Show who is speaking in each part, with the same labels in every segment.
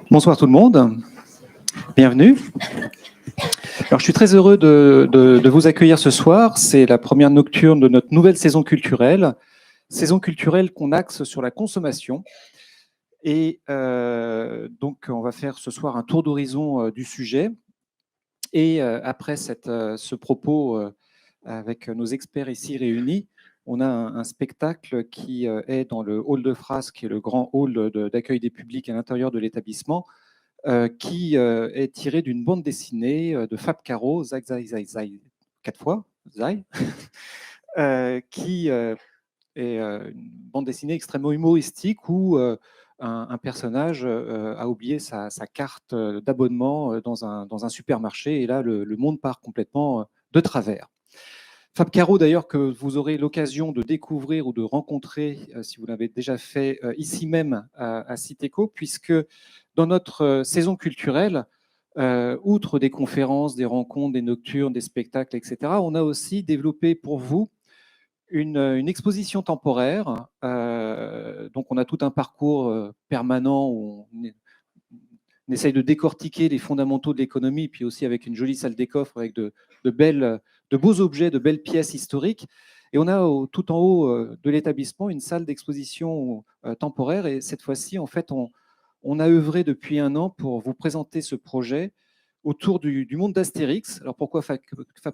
Speaker 1: Bonsoir tout le monde, bienvenue. Alors, je suis très heureux de vous accueillir ce soir. C'est la première nocturne de notre nouvelle saison culturelle qu'on axe sur la consommation. Et donc, on va faire ce soir un tour d'horizon du sujet. Et après ce propos avec nos experts ici réunis, on a un spectacle qui est dans le hall de Fras, qui est le grand hall d'accueil des publics à l'intérieur de l'établissement, qui est tiré d'une bande dessinée de Fab Caro, Zai, Zai, Zai, Zai, 4 fois, Zai, qui est une bande dessinée extrêmement humoristique où un personnage a oublié sa carte d'abonnement dans un supermarché et là, le monde part complètement de travers. Fab Caro, d'ailleurs, que vous aurez l'occasion de découvrir ou de rencontrer, si vous l'avez déjà fait, ici même à Citéco, puisque dans notre saison culturelle, outre des conférences, des rencontres, des nocturnes, des spectacles, etc., on a aussi développé pour vous une exposition temporaire. Donc, on a tout un parcours permanent où on essaye de décortiquer les fondamentaux de l'économie, puis aussi avec une jolie salle des coffres avec de beaux objets, de belles pièces historiques. Et on a tout en haut de l'établissement une salle d'exposition temporaire. Et cette fois-ci, en fait, on a œuvré depuis 1 an pour vous présenter ce projet autour du monde d'Astérix. Alors pourquoi Fab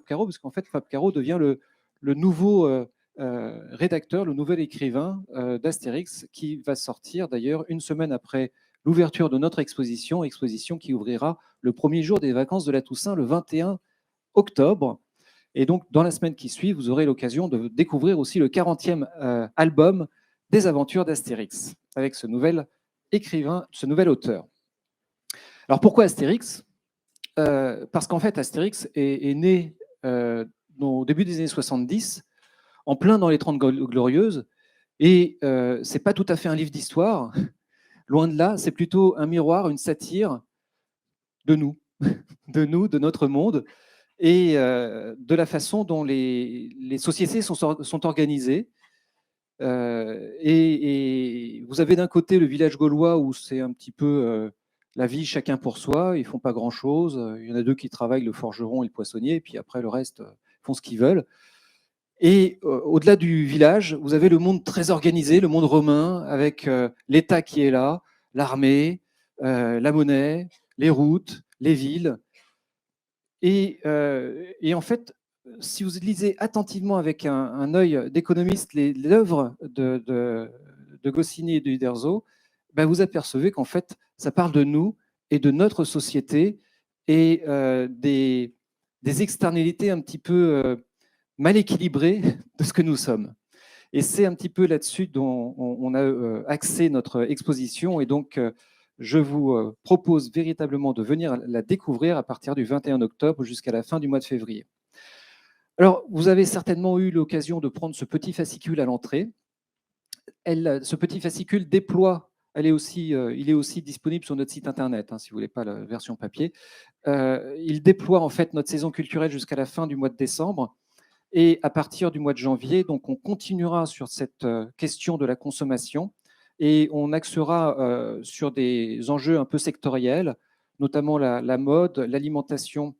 Speaker 1: Caro? Parce qu'en fait, Fab Caro devient le nouveau rédacteur, le nouvel écrivain d'Astérix, qui va sortir d'ailleurs une semaine après l'ouverture de notre exposition qui ouvrira le premier jour des vacances de la Toussaint, le 21 octobre. Et donc, dans la semaine qui suit, vous aurez l'occasion de découvrir aussi le 40e album des aventures d'Astérix, avec ce nouvel écrivain, ce nouvel auteur. Alors, pourquoi Astérix? Parce qu'en fait, Astérix est né au début des années 70, en plein dans les 30 Glorieuses, et c'est pas tout à fait un livre d'histoire. Loin de là, c'est plutôt un miroir, une satire de nous, de notre monde, et de la façon dont les sociétés sont organisées. Et vous avez d'un côté le village gaulois où c'est un petit peu la vie chacun pour soi, ils font pas grand-chose. Il y en a 2 qui travaillent, le forgeron et le poissonnier, et puis après le reste font ce qu'ils veulent. Et au-delà du village, vous avez le monde très organisé, le monde romain, avec l'État qui est là, l'armée, la monnaie, les routes, les villes. Et en fait, si vous lisez attentivement avec un œil d'économiste l'œuvre de Goscinny et de Uderzo, ben vous apercevez qu'en fait, ça parle de nous et de notre société et des externalités un petit peu mal équilibrées de ce que nous sommes. Et c'est un petit peu là-dessus dont on a axé notre exposition. Et donc, je vous propose véritablement de venir la découvrir à partir du 21 octobre jusqu'à la fin du mois de février. Alors, vous avez certainement eu l'occasion de prendre ce petit fascicule à l'entrée. Ce petit fascicule déploie, il est aussi disponible sur notre site internet, si vous ne voulez pas la version papier. Il déploie en fait notre saison culturelle jusqu'à la fin du mois de décembre. Et à partir du mois de janvier, donc on continuera sur cette question de la consommation et on axera sur des enjeux un peu sectoriels, notamment la mode, l'alimentation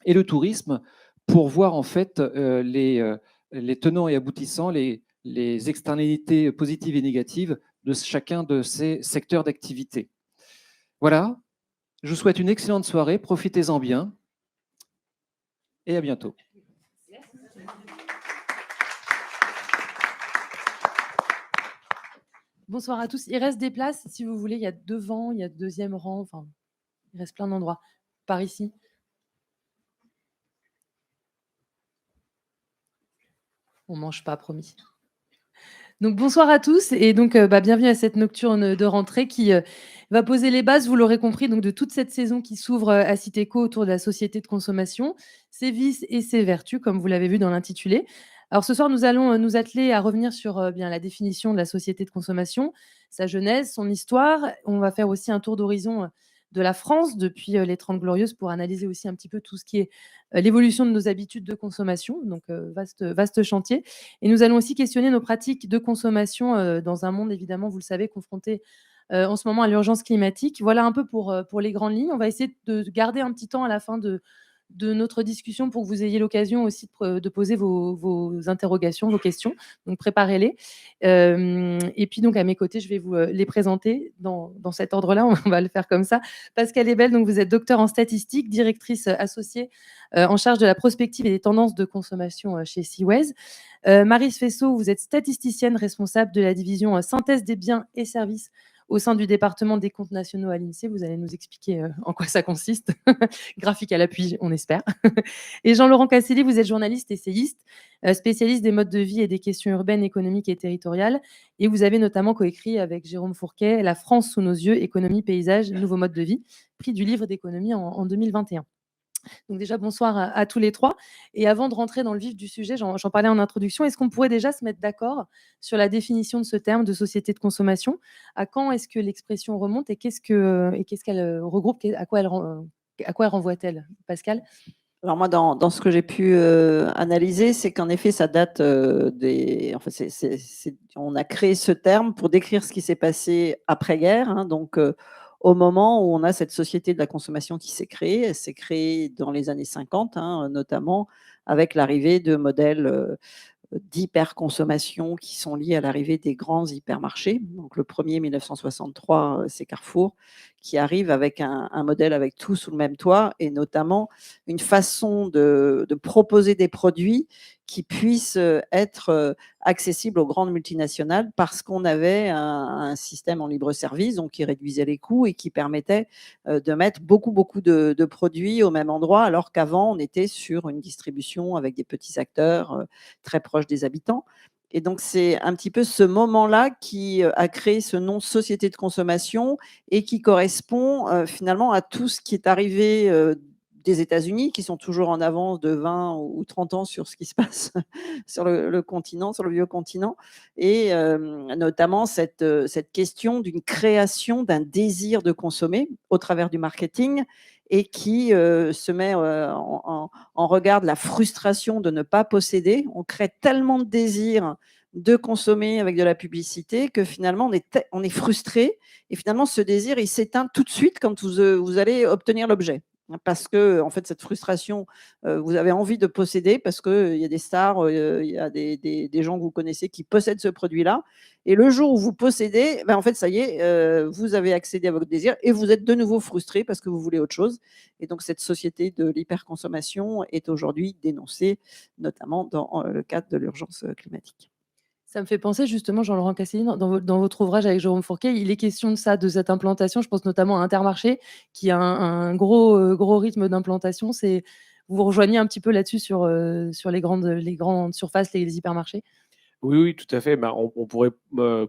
Speaker 1: et le tourisme, pour voir en fait les tenants et aboutissants, les externalités positives et négatives de chacun de ces secteurs d'activité. Voilà, je vous souhaite une excellente soirée, profitez-en bien et à bientôt.
Speaker 2: Bonsoir à tous. Il reste des places, si vous voulez. Il y a devant, il y a 2e rang. Enfin, il reste plein d'endroits. Par ici. On ne mange pas, promis. Donc, bonsoir à tous. Et donc, bienvenue à cette nocturne de rentrée qui va poser les bases, vous l'aurez compris, donc, de toute cette saison qui s'ouvre à Citéco autour de la société de consommation, ses vices et ses vertus, comme vous l'avez vu dans l'intitulé. Alors ce soir, nous allons nous atteler à revenir sur bien la définition de la société de consommation, sa genèse, son histoire. On va faire aussi un tour d'horizon la France depuis les 30 Glorieuses pour analyser aussi un petit peu tout ce qui est l'évolution de nos habitudes de consommation. Donc, vaste chantier. Et nous allons aussi questionner nos pratiques de consommation dans un monde, évidemment, vous le savez, confronté en ce moment à l'urgence climatique. Voilà un peu pour les grandes lignes. On va essayer de garder un petit temps à la fin de notre discussion pour que vous ayez l'occasion aussi de poser vos interrogations, vos questions. Donc, préparez-les. Et puis, donc, à mes côtés, je vais vous les présenter dans cet ordre-là. On va le faire comme ça. Pascale Ebel, donc, vous êtes docteur en statistique, directrice associée en charge de la prospective et des tendances de consommation chez Seaways. Maryse Fessot, vous êtes statisticienne responsable de la division synthèse des biens et services au sein du département des comptes nationaux à l'INSEE. Vous allez nous expliquer en quoi ça consiste. Graphique à l'appui, on espère. Et Jean-Laurent Casselli, vous êtes journaliste, essayiste, spécialiste des modes de vie et des questions urbaines, économiques et territoriales. Et vous avez notamment coécrit avec Jérôme Fourquet La France sous nos yeux, économie, paysage, nouveaux modes de vie, prix du livre d'économie en 2021. Donc déjà, bonsoir à tous les trois. Et avant de rentrer dans le vif du sujet, j'en parlais en introduction, est-ce qu'on pourrait déjà se mettre d'accord sur la définition de ce terme de société de consommation? À quand est-ce que l'expression remonte et qu'est-ce qu'elle regroupe? À quoi elle renvoie-t-elle? Pascal?
Speaker 3: Alors moi, dans ce que j'ai pu analyser, c'est qu'en effet, ça date Enfin, on a créé ce terme pour décrire ce qui s'est passé après-guerre, hein, donc au moment où on a cette société de la consommation qui s'est créée. Elle s'est créée dans les années 50, hein, notamment avec l'arrivée de modèles d'hyperconsommation qui sont liés à l'arrivée des grands hypermarchés. Donc le premier, 1963, c'est Carrefour, qui arrive avec un modèle avec tout sous le même toit, et notamment une façon de proposer des produits qui puissent être accessibles aux grandes multinationales, parce qu'on avait un système en libre service, donc qui réduisait les coûts et qui permettait de mettre beaucoup de produits au même endroit, alors qu'avant on était sur une distribution avec des petits acteurs très proches des habitants. Et donc, c'est un petit peu ce moment-là qui a créé ce nom société de consommation, et qui correspond finalement à tout ce qui est arrivé des États-Unis, qui sont toujours en avance de 20 ou 30 ans sur ce qui se passe sur le continent, sur le vieux continent, et notamment cette question d'une création d'un désir de consommer au travers du marketing, et qui se met en regard de la frustration de ne pas posséder. On crée tellement de désirs de consommer avec de la publicité que finalement on est frustré, et finalement ce désir il s'éteint tout de suite quand vous allez obtenir l'objet, parce que en fait cette frustration, vous avez envie de posséder parce que il y a des stars, il y a des gens que vous connaissez qui possèdent ce produit-là, et le jour où vous possédez, ben en fait ça y est, vous avez accédé à votre désir et vous êtes de nouveau frustré parce que vous voulez autre chose. Et donc cette société de l'hyperconsommation est aujourd'hui dénoncée, notamment dans le cadre de l'urgence climatique.
Speaker 2: Ça me fait penser justement, Jean-Laurent Casselli, dans votre ouvrage avec Jérôme Fourquet, il est question de ça, de cette implantation. Je pense notamment à Intermarché, qui a un gros rythme d'implantation. Vous vous rejoignez un petit peu là-dessus sur les grandes surfaces, les hypermarchés?
Speaker 4: Oui, oui, tout à fait. Ben, on pourrait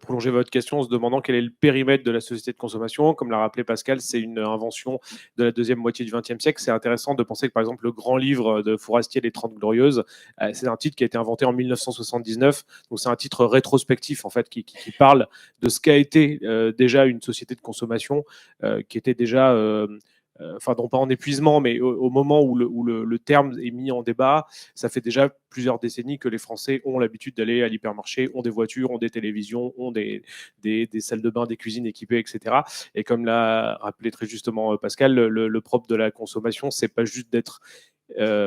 Speaker 4: prolonger votre question en se demandant quel est le périmètre de la société de consommation. Comme l'a rappelé Pascal, c'est une invention de la deuxième moitié du XXe siècle. C'est intéressant de penser que, par exemple, le grand livre de Fourastier, Les 30 Glorieuses, c'est un titre qui a été inventé en 1979. Donc, c'est un titre rétrospectif, en fait, qui parle de ce qu'a été déjà une société de consommation, qui était déjà... enfin non pas en épuisement, mais au moment où le terme est mis en débat, ça fait déjà plusieurs décennies que les Français ont l'habitude d'aller à l'hypermarché, ont des voitures, ont des télévisions, ont des salles de bain, des cuisines équipées, etc. Et comme l'a rappelé très justement Pascal, le propre de la consommation, c'est pas juste d'être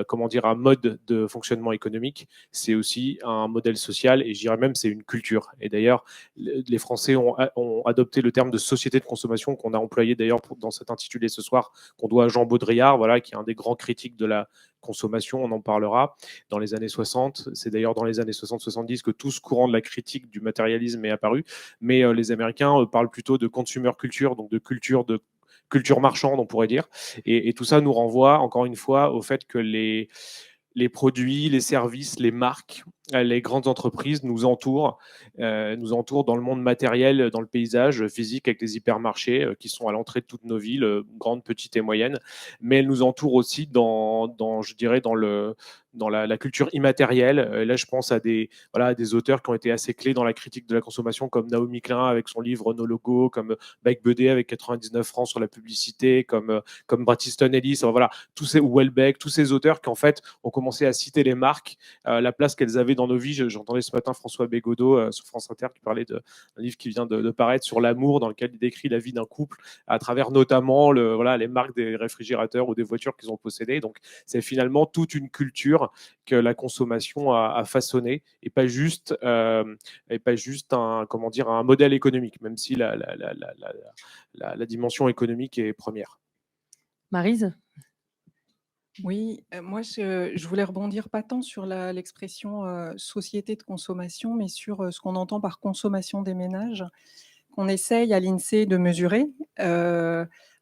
Speaker 4: comment dire, un mode de fonctionnement économique, c'est aussi un modèle social, et je dirais même c'est une culture. Et d'ailleurs, les Français ont adopté le terme de société de consommation qu'on a employé d'ailleurs dans cet intitulé ce soir, qu'on doit à Jean Baudrillard, voilà, qui est un des grands critiques de la consommation, on en parlera, dans les années 60. C'est d'ailleurs dans les années 60-70 que tout ce courant de la critique du matérialisme est apparu. Mais les Américains parlent plutôt de consumer culture, donc de culture marchande, on pourrait dire. Et tout ça nous renvoie, encore une fois, au fait que les produits, les services, les marques les grandes entreprises nous entourent dans le monde matériel, dans le paysage physique, avec les hypermarchés qui sont à l'entrée de toutes nos villes, grandes, petites et moyennes. Mais elles nous entourent aussi je dirais, dans la culture immatérielle. Là, je pense à des auteurs qui ont été assez clés dans la critique de la consommation, comme Naomi Klein avec son livre Nos logos, comme Mike Bedet avec 99 francs sur la publicité, comme Bret Easton Ellis, voilà, ou Welbeck, tous ces auteurs qui en fait ont commencé à citer les marques, la place qu'elles avaient dans nos vies. J'entendais ce matin François Bégodeau sur France Inter qui parlait d'un livre qui vient de paraître sur l'amour, dans lequel il décrit la vie d'un couple à travers notamment les marques des réfrigérateurs ou des voitures qu'ils ont possédées. Donc c'est finalement toute une culture que la consommation a façonné, et pas juste un modèle économique, même si la dimension économique est première.
Speaker 2: Maryse?
Speaker 5: Oui, moi je voulais rebondir pas tant sur l'expression société de consommation, mais sur ce qu'on entend par consommation des ménages, qu'on essaye à l'INSEE de mesurer,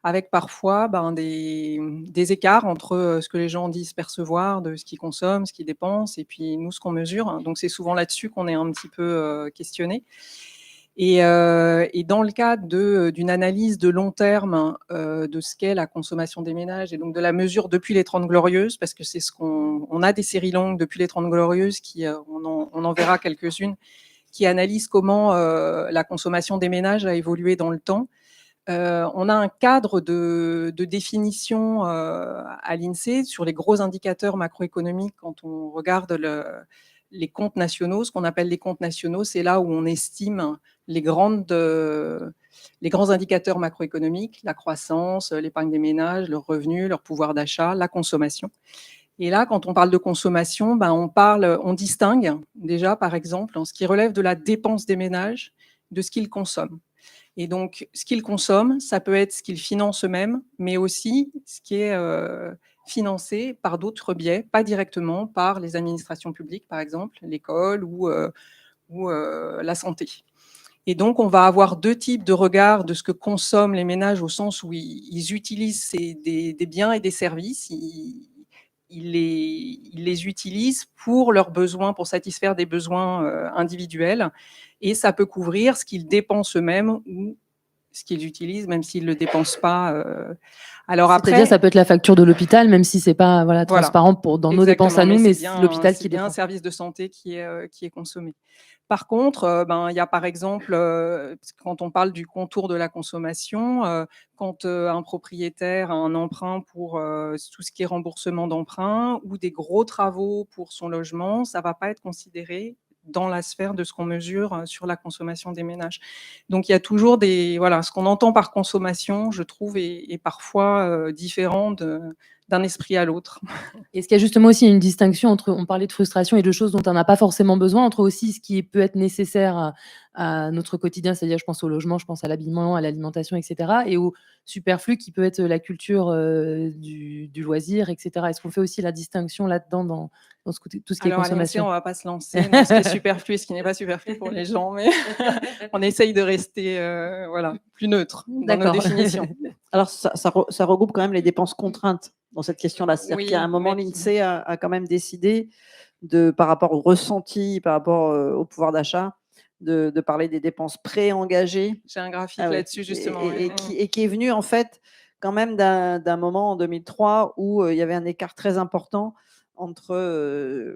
Speaker 5: avec parfois des écarts entre ce que les gens disent percevoir de ce qu'ils consomment, ce qu'ils dépensent, et puis nous, ce qu'on mesure. Donc c'est souvent là-dessus qu'on est un petit peu questionné. Et dans le cadre d'une analyse de long terme de ce qu'est la consommation des ménages, et donc de la mesure depuis les 30 Glorieuses, parce que c'est on a des séries longues depuis les 30 Glorieuses, on en verra quelques-unes, qui analysent comment la consommation des ménages a évolué dans le temps. On a un cadre de définition à l'INSEE sur les gros indicateurs macroéconomiques. Quand on regarde les comptes nationaux, ce qu'on appelle les comptes nationaux, c'est là où on estime les grands indicateurs macroéconomiques, la croissance, l'épargne des ménages, leurs revenus, leur pouvoir d'achat, la consommation. Et là, quand on parle de consommation, on distingue déjà, par exemple, en ce qui relève de la dépense des ménages, de ce qu'ils consomment. Et donc, ce qu'ils consomment, ça peut être ce qu'ils financent eux-mêmes, mais aussi ce qui est financé par d'autres biais, pas directement par les administrations publiques, par exemple, l'école ou la santé. Et donc, on va avoir deux types de regards de ce que consomment les ménages, au sens où ils utilisent des biens et des services. Ils les utilisent pour leurs besoins, pour satisfaire des besoins individuels. Et ça peut couvrir ce qu'ils dépensent eux-mêmes ou ce qu'ils utilisent, même s'ils ne le dépensent pas. Alors après,
Speaker 2: c'est-à-dire, ça peut être la facture de l'hôpital, même si c'est pas transparent dans nos dépenses à nous, mais c'est l'hôpital qui
Speaker 5: c'est bien un service de santé qui est consommé. Par contre, il y a par exemple, quand on parle du contour de la consommation, quand un propriétaire a un emprunt pour tout ce qui est remboursement d'emprunt ou des gros travaux pour son logement, ça ne va pas être considéré dans la sphère de ce qu'on mesure sur la consommation des ménages. Donc il y a toujours ce qu'on entend par consommation, je trouve, est parfois différent d'un esprit à l'autre.
Speaker 2: Est-ce qu'il y a justement aussi une distinction entre, on parlait de frustration et de choses dont on n'a pas forcément besoin, entre aussi ce qui peut être nécessaire à notre quotidien, c'est-à-dire je pense au logement, je pense à l'habillement, à l'alimentation, etc., et au superflu qui peut être la culture du loisir, etc. Est-ce qu'on fait aussi la distinction là-dedans dans tout ce qui est consommation?
Speaker 5: Alors, on ne va pas se lancer dans ce qui est superflu et ce qui n'est pas superflu pour les gens, mais on essaye de rester plus neutre dans nos définitions.
Speaker 3: Alors, ça regroupe quand même les dépenses contraintes dans cette question-là. C'est-à-dire qu'il y a un moment, l'INSEE a quand même décidé, par rapport au ressenti, par rapport au pouvoir d'achat, de parler des dépenses préengagées.
Speaker 5: J'ai un graphique là-dessus, justement.
Speaker 3: Et qui est venu, en fait, quand même d'un moment en 2003 où il y avait un écart très important entre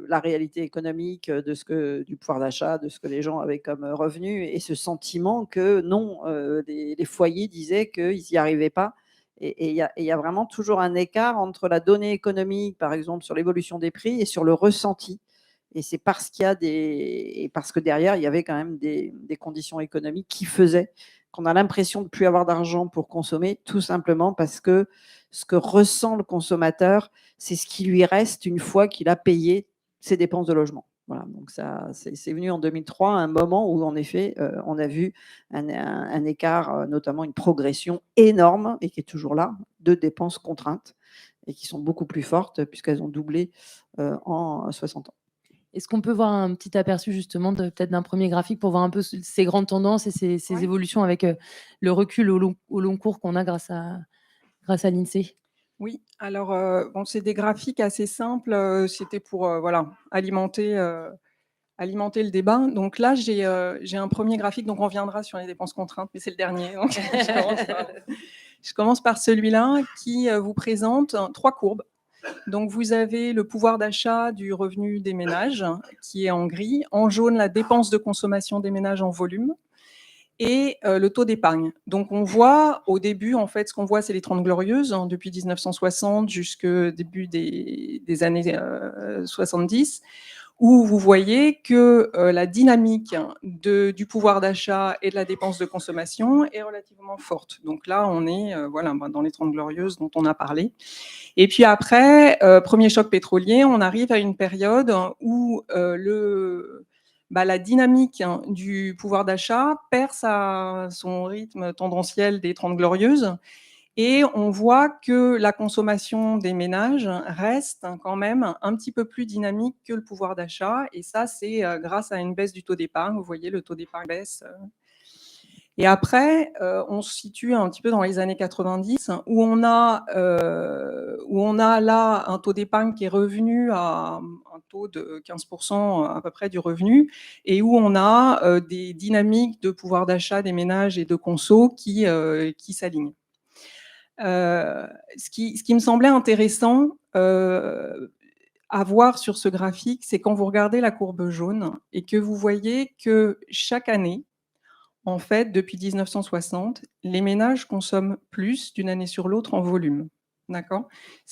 Speaker 3: la réalité économique du pouvoir d'achat, de ce que les gens avaient comme revenu, et ce sentiment que non, les foyers disaient qu'ils n'y arrivaient pas. Et il y a vraiment toujours un écart entre la donnée économique, par exemple, sur l'évolution des prix, et sur le ressenti. Et c'est parce que derrière, il y avait quand même des conditions économiques qui faisaient qu'on a l'impression de ne plus avoir d'argent pour consommer, tout simplement parce que ce que ressent le consommateur, c'est ce qui lui reste une fois qu'il a payé ses dépenses de logement. Voilà, donc c'est venu en 2003, un moment où, en effet, on a vu un écart, notamment une progression énorme, et qui est toujours là, de dépenses contraintes, et qui sont beaucoup plus fortes, puisqu'elles ont doublé en 60 ans.
Speaker 2: Est-ce qu'on peut voir un petit aperçu justement peut-être d'un premier graphique pour voir un peu ces grandes tendances et ces évolutions avec le recul au long cours qu'on a grâce à l'INSEE?
Speaker 5: Oui, alors c'est des graphiques assez simples. C'était pour alimenter alimenter le débat. Donc là, j'ai un premier graphique, donc on reviendra sur les dépenses contraintes, mais c'est le dernier. Donc je commence par celui-là qui vous présente 3 courbes. Donc vous avez le pouvoir d'achat du revenu des ménages qui est en gris, en jaune la dépense de consommation des ménages en volume, et le taux d'épargne. Donc on voit au début, en fait, ce qu'on voit, c'est les 30 glorieuses, hein, depuis 1960 jusqu'au début des années 70, où vous voyez que la dynamique du pouvoir d'achat et de la dépense de consommation est relativement forte. Donc là, on est voilà, dans les 30 glorieuses dont on a parlé. Et puis après, premier choc pétrolier, on arrive à une période où la dynamique du pouvoir d'achat perd son rythme tendanciel des 30 glorieuses, et on voit que la consommation des ménages reste quand même un petit peu plus dynamique que le pouvoir d'achat, et ça, c'est grâce à une baisse du taux d'épargne. Vous voyez, le taux d'épargne baisse. Et après, on se situe un petit peu dans les années 90, où on a là un taux d'épargne qui est revenu à un taux de 15% à peu près du revenu, et où on a des dynamiques de pouvoir d'achat des ménages et de conso qui s'alignent. Ce qui me semblait intéressant à voir sur ce graphique, c'est quand vous regardez la courbe jaune et que vous voyez que chaque année, en fait, depuis 1960, les ménages consomment plus d'une année sur l'autre en volume. D'accord ?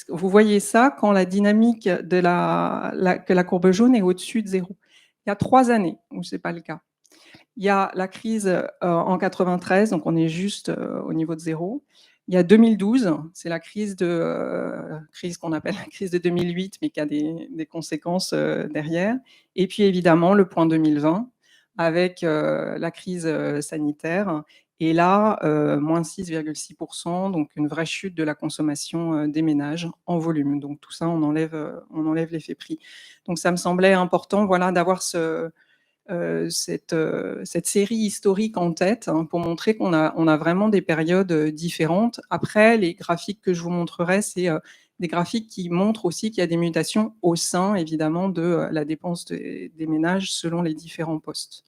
Speaker 5: Vous voyez ça quand la dynamique que la courbe jaune est au-dessus de 0. Il y a 3 années où ce n'est pas le cas. Il y a la crise en 93, donc on est juste au niveau de 0. Il y a 2012, c'est la crise qu'on appelle la crise de 2008, mais qui a des conséquences derrière. Et puis évidemment, le point 2020, avec la crise sanitaire. Et là, moins 6,6%, donc une vraie chute de la consommation des ménages en volume. Donc tout ça, on enlève l'effet prix. Donc ça me semblait important, voilà, d'avoir cette série historique en tête, hein, pour montrer qu'on a vraiment des périodes différentes. Après, les graphiques que je vous montrerai, c'est des graphiques qui montrent aussi qu'il y a des mutations au sein, évidemment, de la dépense des ménages selon les différents postes.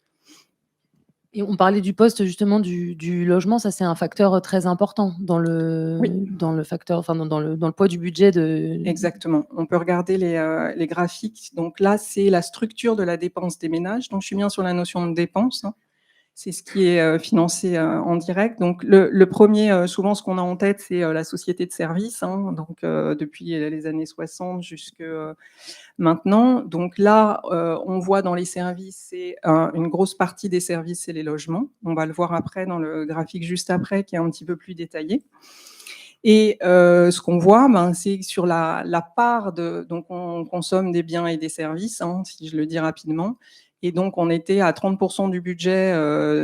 Speaker 2: Et on parlait du poste justement du logement, ça c'est un facteur très important dans le,
Speaker 5: Oui.
Speaker 2: dans le facteur, enfin dans le poids du budget de.
Speaker 5: Exactement. On peut regarder les graphiques. Donc là, c'est la structure de la dépense des ménages. Donc je suis bien sur la notion de dépense, hein. C'est ce qui est financé en direct. Donc le premier, souvent ce qu'on a en tête, c'est la société de services, hein, donc depuis les années 60 jusque maintenant. Donc là, on voit dans les services, c'est une grosse partie des services, c'est les logements. On va le voir après dans le graphique juste après, qui est un petit peu plus détaillé. Et ce qu'on voit, c'est sur la part donc on consomme des biens et des services, hein, si je le dis rapidement. Et donc, on était à 30% du budget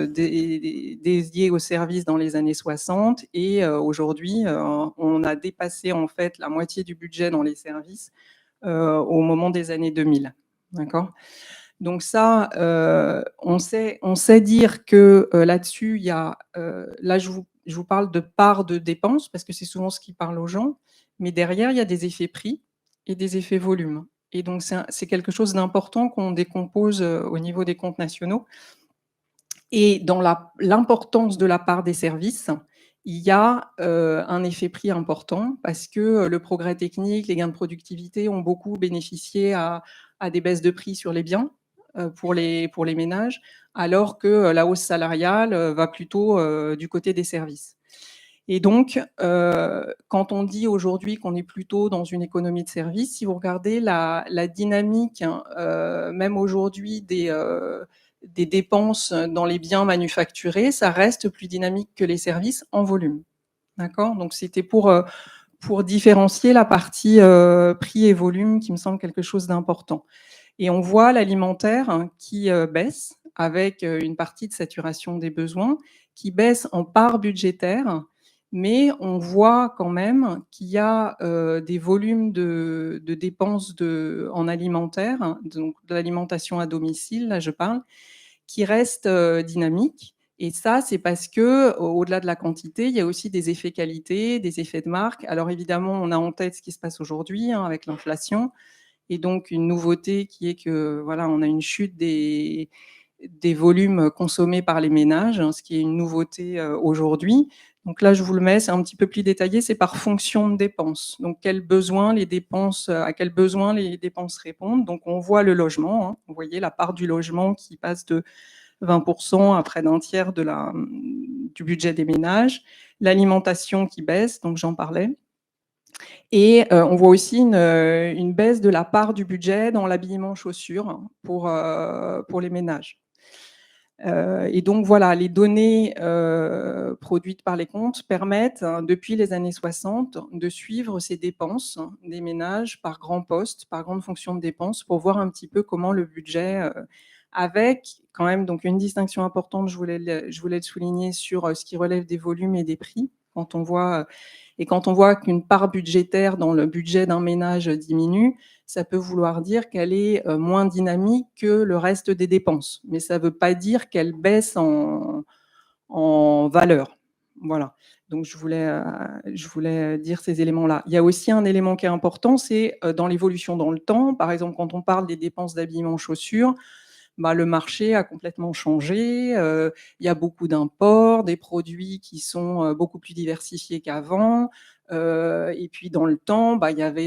Speaker 5: dédié aux services dans les années 60. Et aujourd'hui, on a dépassé en fait la moitié du budget dans les services au moment des années 2000. D'accord ? Donc ça, on sait dire que là-dessus, il y a, là je vous parle de part de dépenses parce que c'est souvent ce qui parle aux gens, mais derrière, il y a des effets prix et des effets volume. Et donc c'est quelque chose d'important qu'on décompose au niveau des comptes nationaux. Et dans l'importance de la part des services, il y a un effet prix important parce que le progrès technique, les gains de productivité ont beaucoup bénéficié à des baisses de prix sur les biens pour les ménages, alors que la hausse salariale va plutôt du côté des services. Et donc, quand on dit aujourd'hui qu'on est plutôt dans une économie de services, si vous regardez la dynamique, même aujourd'hui des dépenses dans les biens manufacturés, ça reste plus dynamique que les services en volume. D'accord ? Donc, c'était pour différencier la partie prix et volume qui me semble quelque chose d'important. Et on voit l'alimentaire qui baisse avec une partie de saturation des besoins, qui baisse en part budgétaire, mais on voit quand même qu'il y a des volumes de dépenses en alimentaire, donc de l'alimentation à domicile, là je parle, qui restent dynamiques. Et ça, c'est parce que, au-delà de la quantité, il y a aussi des effets qualité, des effets de marque. Alors évidemment, on a en tête ce qui se passe aujourd'hui, hein, avec l'inflation, Et donc, une nouveauté qui est que, voilà, on a une chute des volumes consommés par les ménages, ce qui est une nouveauté aujourd'hui. Donc là, je vous le mets, c'est un petit peu plus détaillé, c'est par fonction de dépenses. Donc, à quels besoins les dépenses répondent. Donc, on voit le logement, hein. Vous voyez la part du logement qui passe de 20% à près d'un tiers du budget des ménages. L'alimentation qui baisse, donc j'en parlais. Et on voit aussi une baisse de la part du budget dans l'habillement chaussures pour les ménages. Et donc voilà, les données produites par les comptes permettent, depuis les années 60, de suivre ces dépenses des ménages par grands postes, par grande fonction de dépenses, pour voir un petit peu comment le budget, avec quand même donc une distinction importante, je voulais le souligner, sur ce qui relève des volumes et des prix. Quand on voit qu'une part budgétaire dans le budget d'un ménage diminue, ça peut vouloir dire qu'elle est moins dynamique que le reste des dépenses. Mais ça ne veut pas dire qu'elle baisse en valeur. Voilà. Donc, je voulais dire ces éléments-là. Il y a aussi un élément qui est important, c'est dans l'évolution dans le temps. Par exemple, quand on parle des dépenses d'habillement chaussures, le marché a complètement changé. Il y a beaucoup d'imports, des produits qui sont beaucoup plus diversifiés qu'avant. Et puis dans le temps,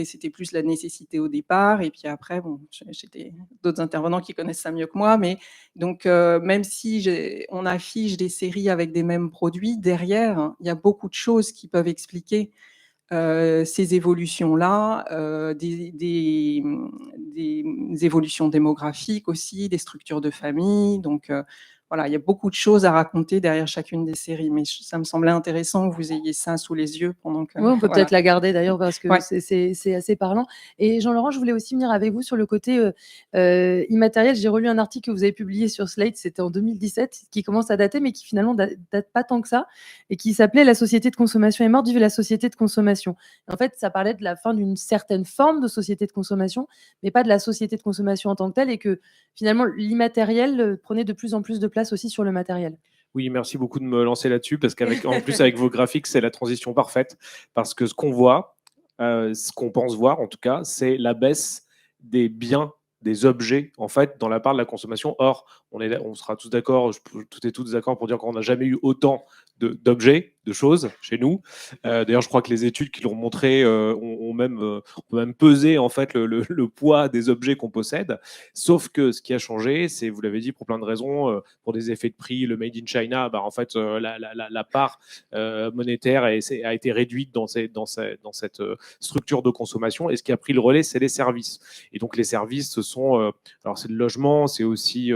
Speaker 5: c'était plus la nécessité au départ. Et puis après, bon, j'ai d'autres intervenants qui connaissent ça mieux que moi. Mais donc, même si on affiche des séries avec des mêmes produits, derrière, hein, il y a beaucoup de choses qui peuvent expliquer ces évolutions-là, des évolutions démographiques aussi, des structures de famille. Donc, voilà, il y a beaucoup de choses à raconter derrière chacune des séries. Mais ça me semblait intéressant que vous ayez ça sous les yeux pendant que…
Speaker 2: Oui, on peut
Speaker 5: voilà.
Speaker 2: peut-être la garder d'ailleurs parce que
Speaker 5: Ouais.
Speaker 2: c'est assez parlant. Et Jean-Laurent, je voulais aussi venir avec vous sur le côté immatériel. J'ai relu un article que vous avez publié sur Slate, c'était en 2017, qui commence à dater, mais qui finalement date pas tant que ça, et qui s'appelait « La société de consommation est morte, vive la société de consommation ». En fait, ça parlait de la fin d'une certaine forme de société de consommation, mais pas de la société de consommation en tant que telle, et que finalement, l'immatériel prenait de plus en plus de place aussi sur le matériel.
Speaker 4: Oui, merci beaucoup de me lancer là-dessus, parce qu'en plus, avec vos graphiques, c'est la transition parfaite. Parce que ce qu'on voit, ce qu'on pense voir en tout cas, c'est la baisse des biens, des objets, en fait, dans la part de la consommation. Or, on sera tous d'accord, toutes et tous d'accord pour dire qu'on n'a jamais eu autant d'objets, de choses chez nous. D'ailleurs, je crois que les études qui l'ont montré on peut même peser en fait le poids des objets qu'on possède. Sauf que ce qui a changé, c'est, vous l'avez dit, pour plein de raisons, pour des effets de prix, le made in China, en fait, la part monétaire a été réduite dans cette structure de consommation. Et ce qui a pris le relais, c'est les services. Et donc les services, ce sont, alors c'est le logement, c'est aussi,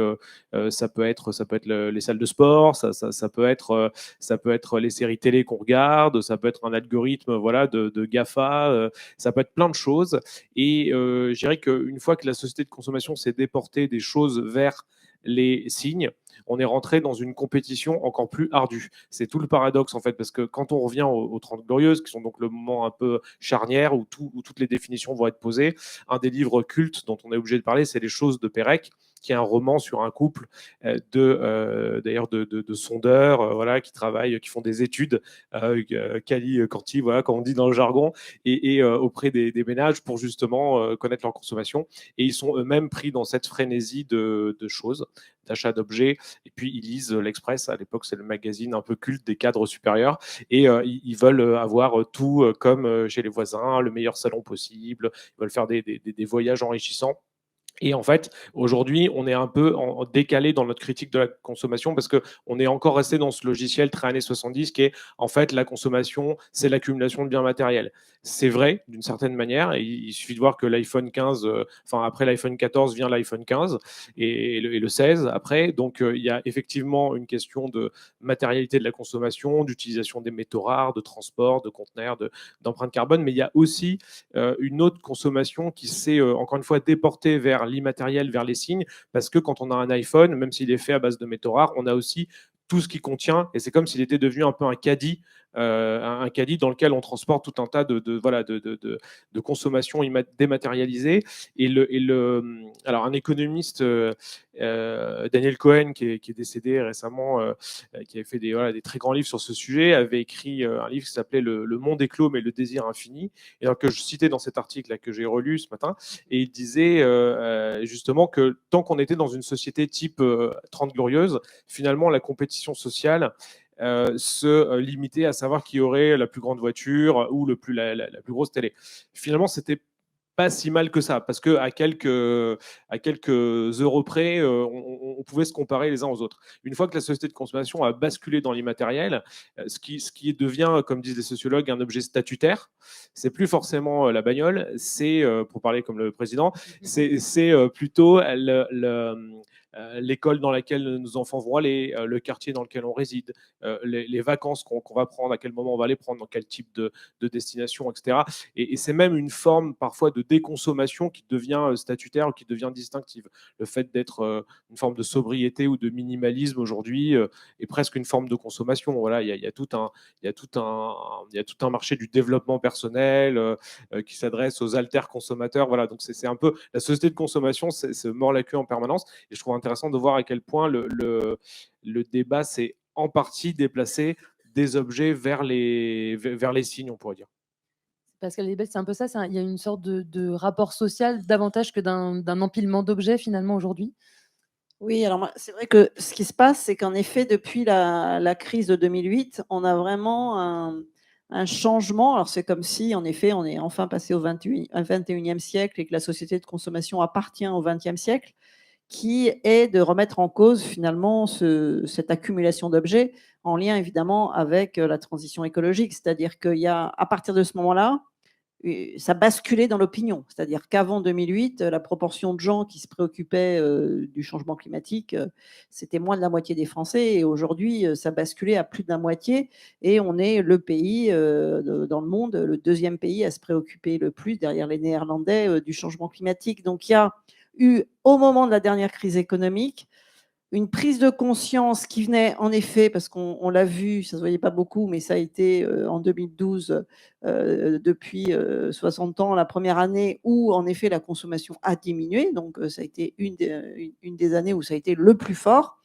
Speaker 4: ça peut être les salles de sport, ça peut être les séries télé qu'on regarde, ça peut être un algorithme, voilà, de GAFA, ça peut être plein de choses. Et je dirais qu'une fois que la société de consommation s'est déportée des choses vers les signes, on est rentré dans une compétition encore plus ardue. C'est tout le paradoxe, en fait, parce que quand on revient aux 30 Glorieuses, qui sont donc le moment un peu charnière où toutes les définitions vont être posées, un des livres cultes dont on est obligé de parler, c'est Les choses de Pérec, qui est un roman sur un couple d'ailleurs de sondeurs, voilà, qui travaillent, qui font des études, Cali-Canti, voilà, comme on dit dans le jargon, et auprès des ménages pour justement connaître leur consommation. Et ils sont eux-mêmes pris dans cette frénésie de choses, d'achat d'objets. Et puis ils lisent l'Express, à l'époque c'est le magazine un peu culte des cadres supérieurs, et ils veulent avoir tout comme chez les voisins, le meilleur salon possible, ils veulent faire des voyages enrichissants. Et en fait, aujourd'hui, on est un peu en décalé dans notre critique de la consommation, parce qu'on est encore resté dans ce logiciel très années 70 qui est, en fait, la consommation, c'est l'accumulation de biens matériels. C'est vrai, d'une certaine manière. Il suffit de voir que l'iPhone 15, après l'iPhone 14 vient l'iPhone 15 et le 16 après. Donc, il y a effectivement une question de matérialité de la consommation, d'utilisation des métaux rares, de transport, de conteneurs, d'empreinte carbone. Mais il y a aussi une autre consommation qui s'est, encore une fois, déportée vers l'immatériel, vers les signes, parce que quand on a un iPhone, même s'il est fait à base de métaux rares, on a aussi tout ce qui contient, et c'est comme s'il était devenu un peu un caddie un caddie dans lequel on transporte tout un tas de consommation dématérialisée. Alors, un économiste, Daniel Cohen, qui est décédé récemment, qui avait fait des très grands livres sur ce sujet, avait écrit un livre qui s'appelait Le monde éclos, mais le désir infini, et alors que je citais dans cet article là, que j'ai relu ce matin, et il disait justement que tant qu'on était dans une société type 30 glorieuses, finalement la compétition sociale se limiter à savoir qui aurait la plus grande voiture ou la plus grosse télé. Finalement, c'était pas si mal que ça, parce que à quelques euros près, on pouvait se comparer les uns aux autres. Une fois que la société de consommation a basculé dans l'immatériel, ce qui devient, comme disent les sociologues, un objet statutaire, c'est plus forcément la bagnole, c'est, pour parler comme le président, c'est plutôt l'école dans laquelle nos enfants vont aller, le quartier dans lequel on réside, les vacances qu'on va prendre, à quel moment on va les prendre, dans quel type de destination, etc. Et c'est même une forme parfois de déconsommation qui devient statutaire ou qui devient distinctive. Le fait d'être une forme de sobriété ou de minimalisme aujourd'hui est presque une forme de consommation. Voilà, il y a tout un marché du développement personnel qui s'adresse aux alter-consommateurs. Voilà, donc c'est un peu la société de consommation se mord la queue en permanence. Et je trouve intéressant de voir à quel point le débat s'est en partie déplacé des objets vers les signes, on pourrait dire.
Speaker 2: Pascal Elbel, c'est un peu ça, il y a une sorte de rapport social davantage que d'un empilement d'objets finalement aujourd'hui.
Speaker 3: Oui, alors c'est vrai que ce qui se passe, c'est qu'en effet, depuis la crise de 2008, on a vraiment un changement. Alors c'est comme si, en effet, on est enfin passé au 21e siècle et que la société de consommation appartient au 20e siècle, qui est de remettre en cause finalement cette accumulation d'objets en lien évidemment avec la transition écologique. C'est-à-dire qu'il y a, à partir de ce moment-là, ça basculait dans l'opinion. C'est-à-dire qu'avant 2008, la proportion de gens qui se préoccupaient du changement climatique, c'était moins de la moitié des Français. Et aujourd'hui, ça basculait à plus de la moitié. Et on est le pays dans le monde, le deuxième pays à se préoccuper le plus, derrière les Néerlandais, du changement climatique. Donc il y a eu, au moment de la dernière crise économique, une prise de conscience qui venait en effet, parce qu'on l'a vu, ça ne se voyait pas beaucoup, mais ça a été en 2012, depuis 60 ans, la première année où en effet la consommation a diminué. Donc ça a été une des années où ça a été le plus fort,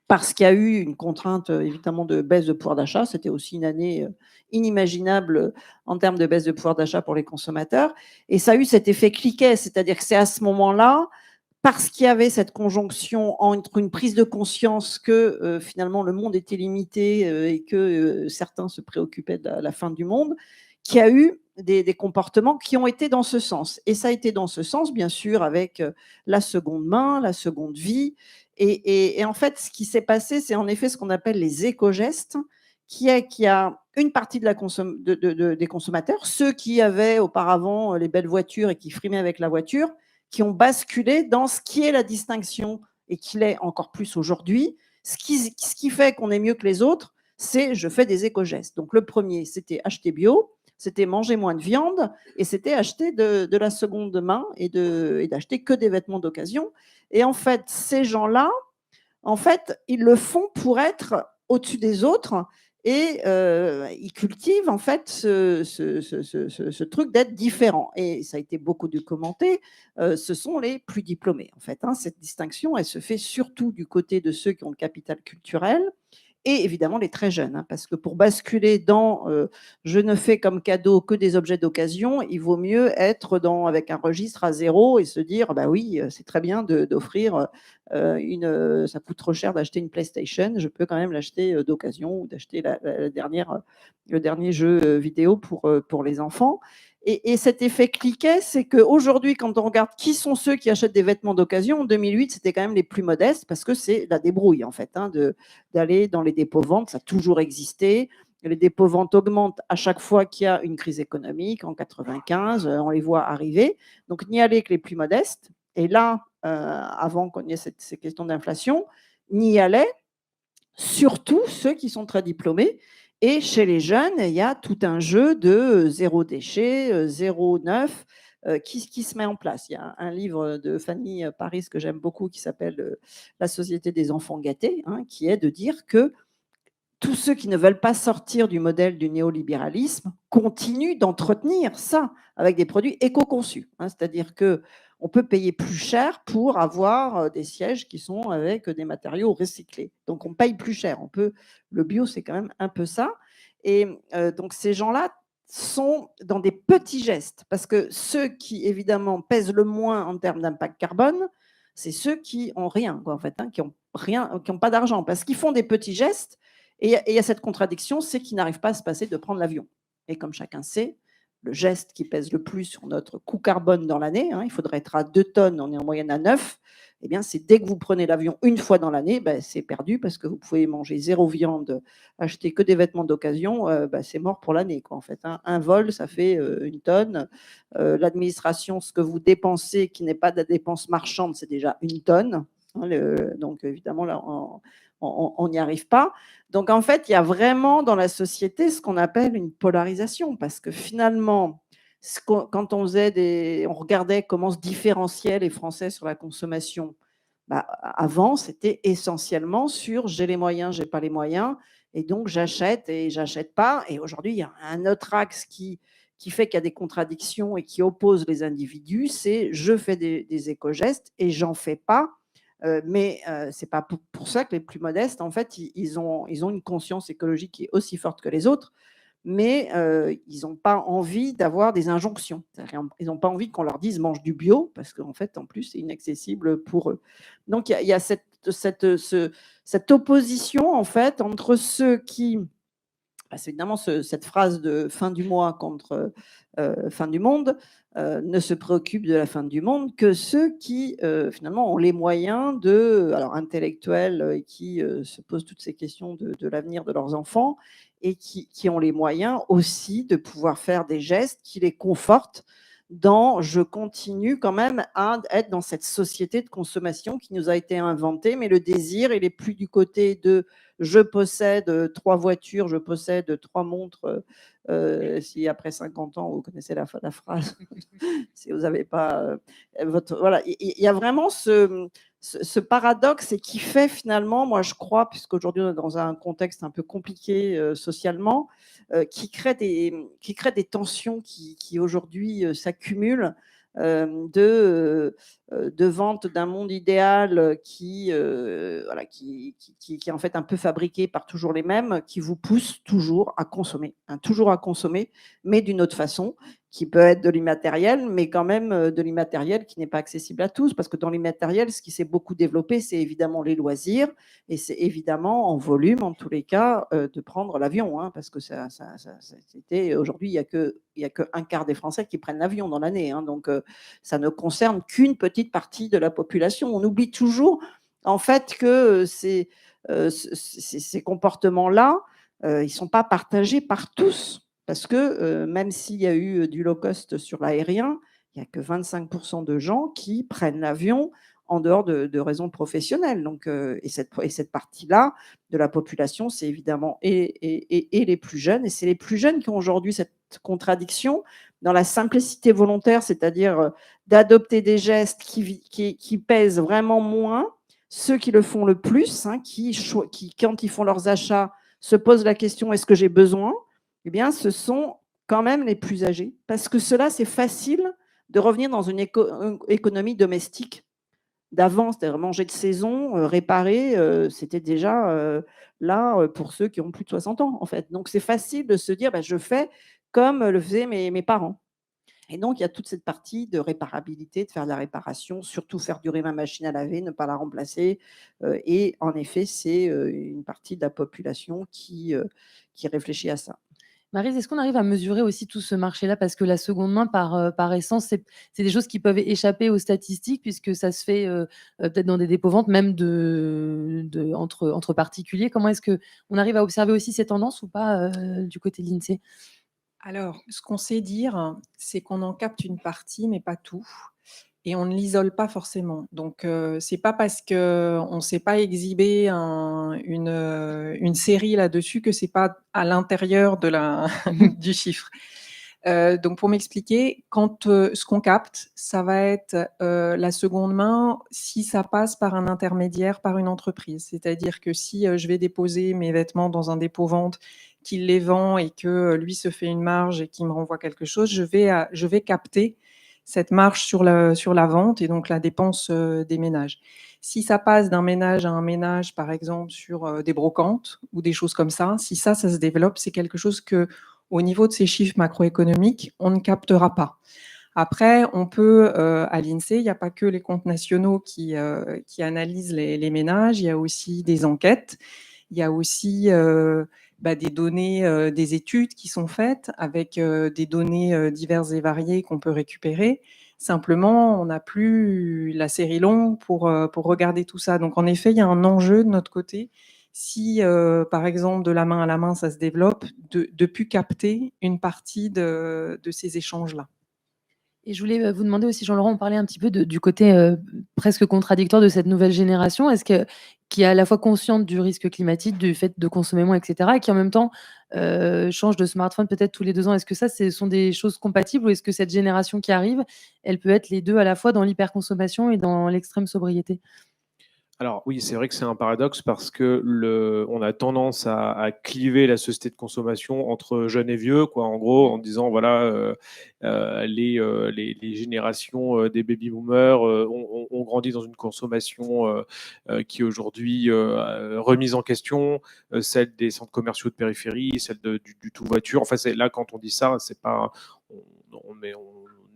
Speaker 3: parce qu'il y a eu une contrainte évidemment de baisse de pouvoir d'achat. C'était aussi une année inimaginable en termes de baisse de pouvoir d'achat pour les consommateurs. Et ça a eu cet effet cliquet, c'est-à-dire que c'est à ce moment-là, parce qu'il y avait cette conjonction entre une prise de conscience que finalement le monde était limité et que certains se préoccupaient de la fin du monde, qu'il y a eu des comportements qui ont été dans ce sens. Et ça a été dans ce sens, bien sûr, avec la seconde main, la seconde vie. Et en fait, ce qui s'est passé, c'est en effet ce qu'on appelle les éco-gestes, qui a une partie des consommateurs, ceux qui avaient auparavant les belles voitures et qui frimaient avec la voiture, qui ont basculé dans ce qui est la distinction et qui l'est encore plus aujourd'hui. Ce qui fait qu'on est mieux que les autres, c'est je fais des éco-gestes. Donc le premier, c'était acheter bio, c'était manger moins de viande et c'était acheter de la seconde main et d'acheter que des vêtements d'occasion. Et en fait, ces gens-là, en fait, ils le font pour être au-dessus des autres et ils cultivent en fait ce truc d'être différent. Et ça a été beaucoup documenté, ce sont les plus diplômés en fait. Cette distinction, elle se fait surtout du côté de ceux qui ont le capital culturel et évidemment les très jeunes, parce que pour basculer dans je ne fais comme cadeau que des objets d'occasion, il vaut mieux être avec un registre à zéro et se dire bah oui, c'est très bien d'offrir ça coûte trop cher d'acheter une PlayStation, je peux quand même l'acheter d'occasion ou d'acheter le dernier jeu vidéo pour les enfants. Et cet effet cliquet, c'est qu'aujourd'hui, quand on regarde qui sont ceux qui achètent des vêtements d'occasion, en 2008, c'était quand même les plus modestes parce que c'est la débrouille, en fait, d'aller dans les dépôts-ventes. Ça a toujours existé. Les dépôts-ventes augmentent à chaque fois qu'il y a une crise économique. En 95, on les voit arriver. Donc, n'y aller que les plus modestes. Et là, avant qu'on y ait ces questions d'inflation, n'y allaient surtout ceux qui sont très diplômés. Et chez les jeunes, il y a tout un jeu de zéro déchet, zéro neuf qui se met en place. Il y a un livre de Fanny Paris que j'aime beaucoup qui s'appelle La société des enfants gâtés, qui est de dire que tous ceux qui ne veulent pas sortir du modèle du néolibéralisme continuent d'entretenir ça avec des produits éco-conçus. C'est-à-dire qu'on peut payer plus cher pour avoir des sièges qui sont avec des matériaux recyclés. Donc, on paye plus cher. Le bio, c'est quand même un peu ça. Et donc, ces gens-là sont dans des petits gestes. Parce que ceux qui, évidemment, pèsent le moins en termes d'impact carbone, c'est ceux qui n'ont rien, quoi, en fait, qui n'ont pas d'argent. Parce qu'ils font des petits gestes. Et il y a cette contradiction, c'est qu'ils n'arrivent pas à se passer de prendre l'avion. Et comme chacun sait, le geste qui pèse le plus sur notre coût carbone dans l'année, il faudrait être à 2 tonnes, on est en moyenne à 9, eh bien, c'est dès que vous prenez l'avion une fois dans l'année, c'est perdu parce que vous pouvez manger 0 viande, acheter que des vêtements d'occasion, c'est mort pour l'année, en fait. Un vol, ça fait 1 tonne. L'administration, ce que vous dépensez, qui n'est pas de la dépense marchande, c'est déjà 1 tonne. Donc, évidemment, là, on n'y arrive pas. Donc, en fait, il y a vraiment dans la société ce qu'on appelle une polarisation, parce que finalement, quand on regardait comment se différenciaient les Français sur la consommation, avant, c'était essentiellement sur j'ai les moyens, j'ai pas les moyens, et donc j'achète et j'achète pas. Et aujourd'hui, il y a un autre axe qui fait qu'il y a des contradictions et qui oppose les individus, c'est je fais des éco-gestes et j'en fais pas. Mais c'est pas pour ça que les plus modestes, en fait, ils ont une conscience écologique qui est aussi forte que les autres, mais ils n'ont pas envie d'avoir des injonctions. Ils n'ont pas envie qu'on leur dise mange du bio, parce qu'en fait, en plus, c'est inaccessible pour eux. Donc, il y a cette opposition, en fait, entre ceux qui... C'est évidemment cette phrase de fin du mois contre fin du monde, ne se préoccupent de la fin du monde que ceux qui, finalement, ont les moyens alors intellectuels, qui se posent toutes ces questions de l'avenir de leurs enfants et qui ont les moyens aussi de pouvoir faire des gestes qui les confortent je continue quand même à être dans cette société de consommation qui nous a été inventée, mais le désir, il n'est plus du côté de je possède 3 voitures, je possède 3 montres. Si après 50 ans, vous connaissez la phrase, si vous n'avez pas voilà, il y a vraiment ce paradoxe et qui fait finalement, moi je crois, puisqu'aujourd'hui on est dans un contexte un peu compliqué socialement, qui crée des tensions qui aujourd'hui s'accumulent, de vente d'un monde idéal qui est en fait un peu fabriqué par toujours les mêmes, qui vous pousse toujours à consommer, mais d'une autre façon, qui peut être de l'immatériel, mais quand même de l'immatériel qui n'est pas accessible à tous, parce que dans l'immatériel, ce qui s'est beaucoup développé, c'est évidemment les loisirs, et c'est évidemment en volume, en tous les cas, de prendre l'avion, parce que c'était aujourd'hui, il n'y a que 1/4 des Français qui prennent l'avion dans l'année, donc ça ne concerne qu'une petite partie de la population. On oublie toujours, en fait, que ces comportements-là, ils ne sont pas partagés par tous. Parce que même s'il y a eu du low cost sur l'aérien, il n'y a que 25% de gens qui prennent l'avion en dehors de raisons professionnelles. Donc, et cette partie-là de la population, c'est évidemment et les plus jeunes. Et c'est les plus jeunes qui ont aujourd'hui cette contradiction dans la simplicité volontaire, c'est-à-dire d'adopter des gestes qui pèsent vraiment moins, ceux qui le font le plus, qui, quand ils font leurs achats, se posent la question « est-ce que j'ai besoin ?» Eh bien, ce sont quand même les plus âgés, parce que cela, c'est facile de revenir dans une économie domestique d'avant, c'est-à-dire manger de saison, réparer, c'était déjà là pour ceux qui ont plus de 60 ans, en fait. Donc, c'est facile de se dire, je fais comme le faisaient mes parents. Et donc, il y a toute cette partie de réparabilité, de faire de la réparation, surtout faire durer ma machine à laver, ne pas la remplacer. Et en effet, c'est une partie de la population qui réfléchit à ça.
Speaker 2: Maryse, est-ce qu'on arrive à mesurer aussi tout ce marché-là? Parce que la seconde main, par essence, c'est des choses qui peuvent échapper aux statistiques, puisque ça se fait peut-être dans des dépôts-ventes, même entre particuliers. Comment est-ce qu'on arrive à observer aussi ces tendances ou pas du côté de l'INSEE?
Speaker 5: Alors, ce qu'on sait dire, c'est qu'on en capte une partie, mais pas tout. Et on ne l'isole pas forcément. Donc, c'est pas parce qu'on ne sait pas exhiber une série là-dessus que c'est pas à l'intérieur de du chiffre. Donc pour m'expliquer, quand ce qu'on capte, ça va être la seconde main si ça passe par un intermédiaire, par une entreprise. C'est-à-dire que si je vais déposer mes vêtements dans un dépôt-vente, qu'il les vend et que lui se fait une marge et qu'il me renvoie quelque chose, je vais capter cette marge sur la vente et donc la dépense des ménages. Si ça passe d'un ménage à un ménage, par exemple, sur des brocantes ou des choses comme ça, si ça se développe, c'est quelque chose que, au niveau de ces chiffres macroéconomiques, on ne captera pas. Après, on peut, à l'INSEE, il n'y a pas que les comptes nationaux qui analysent les ménages, il y a aussi des enquêtes, il y a aussi des données, des études qui sont faites avec des données diverses et variées qu'on peut récupérer. Simplement, on n'a plus la série longue pour regarder tout ça. Donc, en effet, il y a un enjeu de notre côté. Si, par exemple, de la main à la main, ça se développe, de plus capter une partie de ces échanges-là.
Speaker 2: Et je voulais vous demander aussi, Jean-Laurent, on parlait un petit peu du côté presque contradictoire de cette nouvelle génération. Qui est à la fois consciente du risque climatique, du fait de consommer moins, etc., et qui en même temps change de smartphone peut-être tous les 2 ans. Est-ce que ça, ce sont des choses compatibles, ou est-ce que cette génération qui arrive, elle peut être les deux à la fois dans l'hyperconsommation et dans l'extrême sobriété?
Speaker 4: Alors oui, c'est vrai que c'est un paradoxe parce que on a tendance à cliver la société de consommation entre jeunes et vieux, quoi, en gros, en disant voilà, les générations des baby-boomers ont grandi dans une consommation qui est aujourd'hui remise en question, celle des centres commerciaux de périphérie, celle du tout voiture. Enfin, là, quand on dit ça, c'est pas, on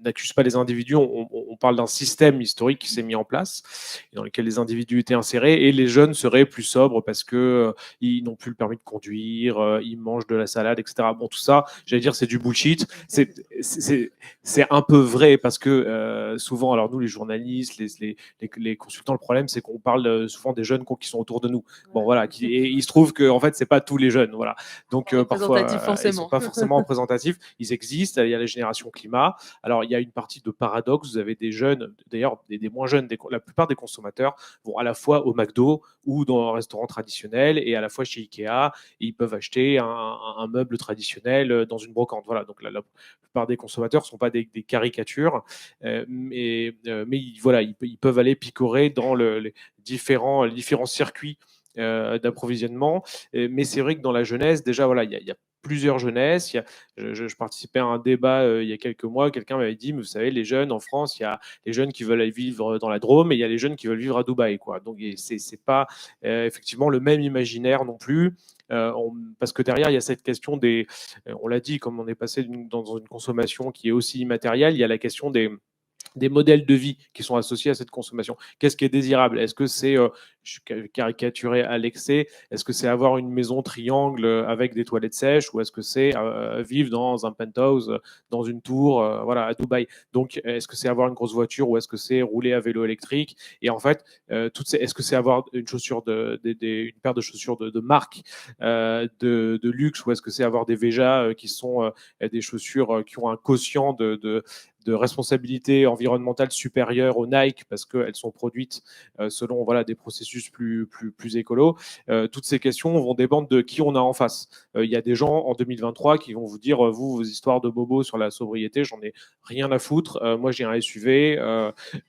Speaker 4: n'accuse pas les individus, on parle d'un système historique qui s'est mis en place dans lequel les individus étaient insérés, et les jeunes seraient plus sobres parce que ils n'ont plus le permis de conduire, ils mangent de la salade, etc. Bon, tout ça, j'allais dire, c'est du bullshit. C'est un peu vrai parce que souvent, alors nous, les journalistes, les consultants, le problème, c'est qu'on parle souvent des jeunes qui sont autour de nous. Bon, voilà, et il se trouve que en fait, c'est pas tous les jeunes, voilà. Donc parfois, ils sont pas forcément représentatifs. Ils existent. Il y a les générations climat. Alors, il y a une partie de paradoxe. Vous avez des jeunes, d'ailleurs des moins jeunes, la plupart des consommateurs vont à la fois au McDo ou dans un restaurant traditionnel et à la fois chez Ikea, et ils peuvent acheter un meuble traditionnel dans une brocante. Voilà, donc la plupart des consommateurs ne sont pas des caricatures, mais voilà, ils peuvent aller picorer dans les différents circuits d'approvisionnement. Mais c'est vrai que dans la jeunesse, déjà, voilà, il y a plusieurs jeunesses. Je participais à un débat il y a quelques mois. Quelqu'un m'avait dit, mais vous savez, les jeunes en France, il y a les jeunes qui veulent aller vivre dans la Drôme et il y a les jeunes qui veulent vivre à Dubaï, quoi. Donc, c'est pas effectivement le même imaginaire non plus. Parce que derrière, il y a cette question on l'a dit, comme on est passé dans une consommation qui est aussi immatérielle, il y a la question des modèles de vie qui sont associés à cette consommation. Qu'est-ce qui est désirable? Est-ce que c'est, je suis caricaturé à l'excès, est-ce que c'est avoir une maison triangle avec des toilettes sèches, ou est-ce que c'est vivre dans un penthouse, dans une tour, voilà, à Dubaï? Donc, est-ce que c'est avoir une grosse voiture, ou est-ce que c'est rouler à vélo électrique? Et en fait, est-ce que c'est avoir une paire de chaussures de marque, de luxe, ou est-ce que c'est avoir des Veja qui sont des chaussures qui ont un quotient de responsabilité environnementale supérieure aux Nike parce qu'elles sont produites selon voilà, des processus plus écolos. Toutes ces questions vont dépendre de qui on a en face. Il y a des gens en 2023 qui vont vous dire, vous, vos histoires de bobo sur la sobriété, j'en ai rien à foutre. Moi, j'ai un SUV,